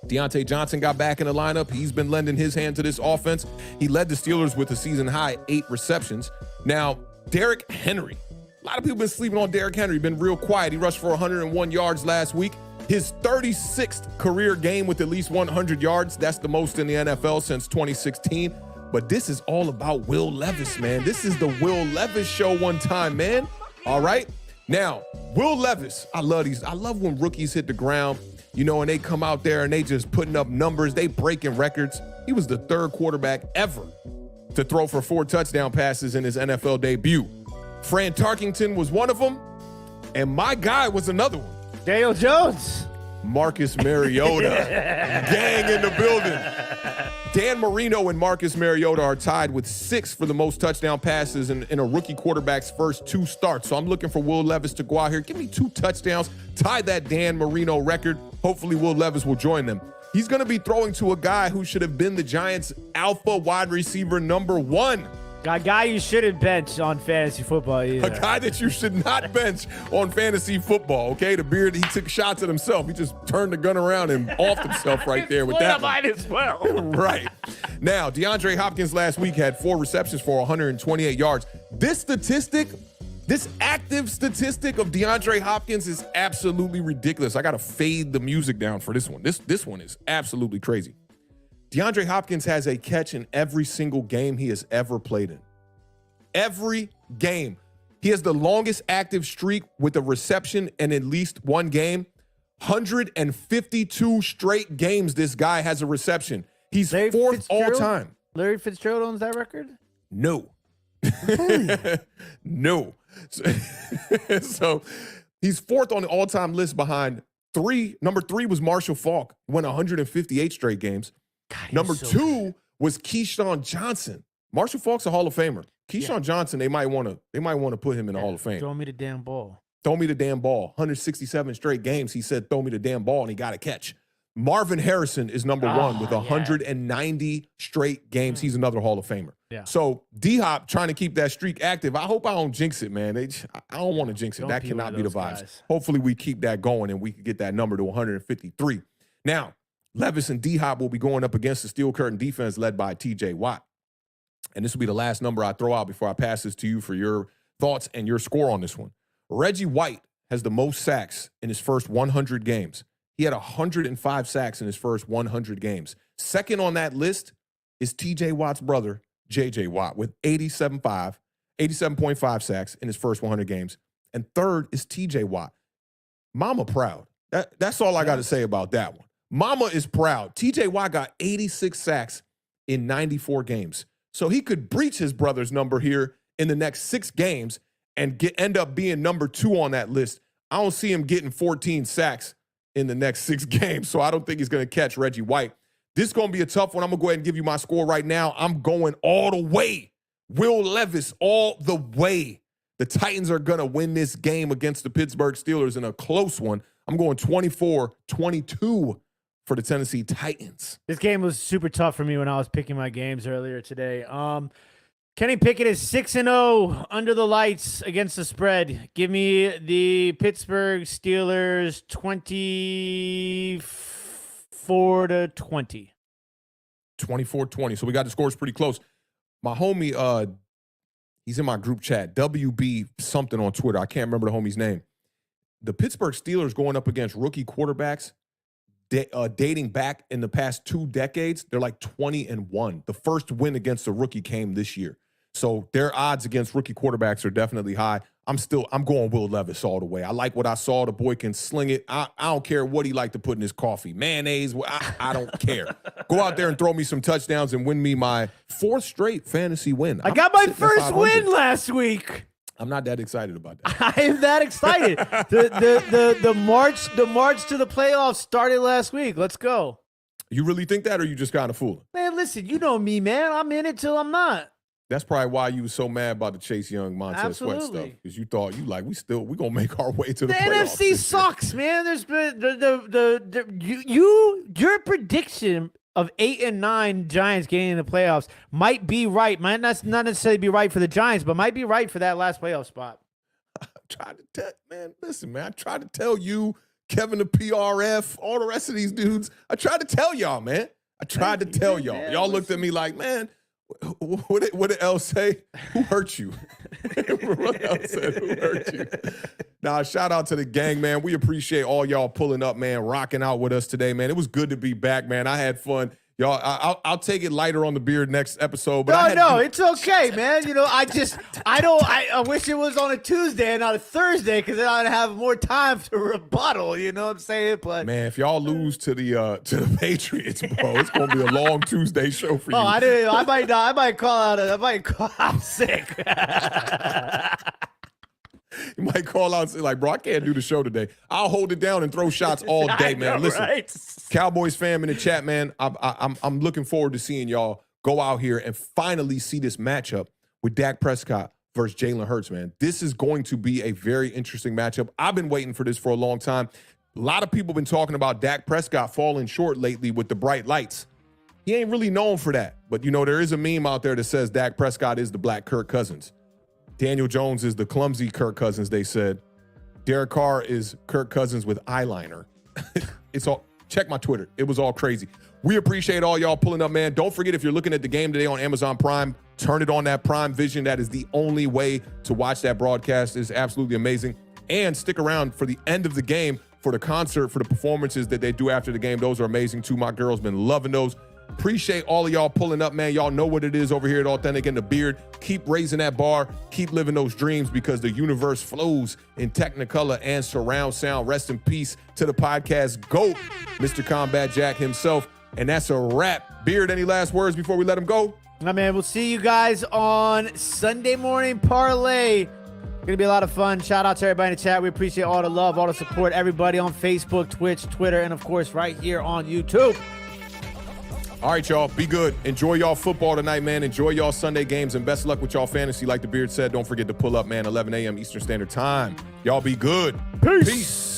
Deontay Johnson got back in the lineup. He's been lending his hand to this offense. He led the Steelers with a season-high 8 receptions. Now, Derrick Henry. A lot of people have been sleeping on Derrick Henry. Been real quiet. He rushed for 101 yards last week. His 36th career game with at least 100 yards. That's the most in the NFL since 2016. But this is all about Will Levis, man. This is the Will Levis show one time, man. All right? Now, Will Levis, I love these. I love when rookies hit the ground, you know, and they come out there and they just putting up numbers. They breaking records. He was the 3rd quarterback ever to throw for 4 touchdown passes in his NFL debut. Fran Tarkington was one of them, and my guy was another one. Daniel Jones. Marcus Mariota. Gang in the building. Dan Marino and Marcus Mariota are tied with 6 for the most touchdown passes in a rookie quarterback's first 2 starts. So I'm looking for Will Levis to go out here, give me 2 touchdowns, tie that Dan Marino record. Hopefully Will Levis will join them. He's going to be throwing to a guy who should have been the Giants' alpha wide receiver number 1. A guy you shouldn't bench on fantasy football either. A guy that you should not bench on fantasy football, okay? The beard, he took shots at himself. He just turned the gun around and offed himself right there with that one. Might as well. Right. Now, DeAndre Hopkins last week had 4 receptions for 128 yards. This active statistic of DeAndre Hopkins is absolutely ridiculous. I got to fade the music down for this one. This one is absolutely crazy. DeAndre Hopkins has a catch in every single game he has ever played in. Every game. He has the longest active streak with a reception in at least 1 game. 152 straight games this guy has a reception. He's 4th all time. Larry Fitzgerald owns that record? No. No. So he's 4th on the all-time list behind 3. Number 3 was Marshall Faulk, won 158 straight games. God, Number so 2 good. was Keyshawn Johnson. Marshall Faulk's a Hall of Famer. Keyshawn Johnson, they might want to put him in the Hall of Fame. Throw me the damn ball. Throw me the damn ball. 167 straight games. He said, throw me the damn ball, and he got a catch. Marvin Harrison is number 1 with 190 straight games. He's another Hall of Famer. Yeah. So D-Hop trying to keep that streak active. I hope I don't jinx it, man. I don't want to jinx it. Don't That be cannot one be of the those vibes. guys. Hopefully we keep that going and we can get that number to 153. Now, Levis and D-Hop will be going up against the Steel Curtain defense led by TJ Watt. And this will be the last number I throw out before I pass this to you for your thoughts and your score on this one. Reggie White has the most sacks in his first 100 games. He had 105 sacks in his first 100 games. Second on that list is TJ Watt's brother, JJ Watt, with 87.5 sacks in his first 100 games. And third is TJ Watt. Mama proud. That's all I got to say about that one. Mama is proud. TJ Watt got 86 sacks in 94 games. So he could breach his brother's number here in the next 6 games and end up being number 2 on that list. I don't see him getting 14 sacks in the next 6 games, so I don't think he's going to catch Reggie White. This is going to be a tough one. I'm going to go ahead and give you my score right now. I'm going all the way. Will Levis all the way. The Titans are going to win this game against the Pittsburgh Steelers in a close one. I'm going 24-22 for the Tennessee Titans. This game was super tough for me when I was picking my games earlier today. Kenny Pickett is 6-0 under the lights against the spread. Give me the Pittsburgh Steelers 24-20. 24-20. So we got the scores pretty close. My homie, he's in my group chat, WB something on Twitter. I can't remember the homie's name. The Pittsburgh Steelers going up against rookie quarterbacks dating back in the past 2 decades, they're like 20-1. The first win against a rookie came this year. So their odds against rookie quarterbacks are definitely high. I'm going Will Levis all the way. I like what I saw. The boy can sling it. I don't care what he like to put in his coffee. Mayonnaise, I don't care. Go out there and throw me some touchdowns and win me my 4th straight fantasy win. I got my first win last week. I'm not that excited about that. I am that excited. the march to the playoffs started last week. Let's go. You really think that, or you just kind of fooling? Man, listen, you know me, man. I'm in it till I'm not. That's probably why you was so mad about the Chase Young, Montez Sweat stuff, because you thought we gonna make our way to the playoffs. NFC sucks, man. There's been your prediction of 8 and 9 Giants getting in the playoffs might be right. Might not necessarily be right for the Giants, but might be right for that last playoff spot. I tried to tell, man. Listen, man. I tried to tell you, Kevin the PRF, all the rest of these dudes. I tried to tell y'all, man. I tried to tell y'all. Man, y'all looked at me like, man. What did L say? Who hurt you? What L said? Who hurt you? Nah, shout out to the gang, man. We appreciate all y'all pulling up, man, rocking out with us today, man. It was good to be back, man. I had fun. Y'all, I'll take it lighter on the beard next episode. But it's okay, man. You know, I wish it was on a Tuesday and not a Thursday, because then I'd have more time to rebuttal. You know what I'm saying? But man, if y'all lose to the Patriots, bro, it's gonna be a long Tuesday show for you. Oh, I might call out sick. You might call out and say, like, bro, I can't do the show today. I'll hold it down and throw shots all day, man. Listen, right? Cowboys fam in the chat, man, I'm looking forward to seeing y'all go out here and finally see this matchup with Dak Prescott versus Jalen Hurts, man. This is going to be a very interesting matchup. I've been waiting for this for a long time. A lot of people have been talking about Dak Prescott falling short lately with the bright lights. He ain't really known for that. But, you know, there is a meme out there that says Dak Prescott is the black Kirk Cousins. Daniel Jones is the clumsy Kirk Cousins, they said. Derek Carr is Kirk Cousins with eyeliner. It's all, check my Twitter. It was all crazy. We appreciate all y'all pulling up, man. Don't forget, if you're looking at the game today on Amazon Prime, turn it on that Prime Vision. That is the only way to watch that broadcast. It's absolutely amazing. And stick around for the end of the game for the concert, for the performances that they do after the game. Those are amazing too. My girl's been loving those. Appreciate all of y'all pulling up, man. Y'all know what it is over here at Awthentik and the Beard. Keep raising that bar. Keep living those dreams, because the universe flows in Technicolor and surround sound. Rest in peace to the podcast GOAT, Mr. Combat Jack himself. And that's a wrap. Beard, any last words before we let him go? Nah, man, we'll see you guys on Sunday morning parlay. Gonna be a lot of fun. Shout out to everybody in the chat. We appreciate all the love, all the support. Everybody on Facebook, Twitch, Twitter, and of course right here on YouTube. All right, y'all. Be good. Enjoy y'all football tonight, man. Enjoy y'all Sunday games, and best of luck with y'all fantasy. Like the Beard said, don't forget to pull up, man, 11 a.m. Eastern Standard Time. Y'all be good. Peace. Peace.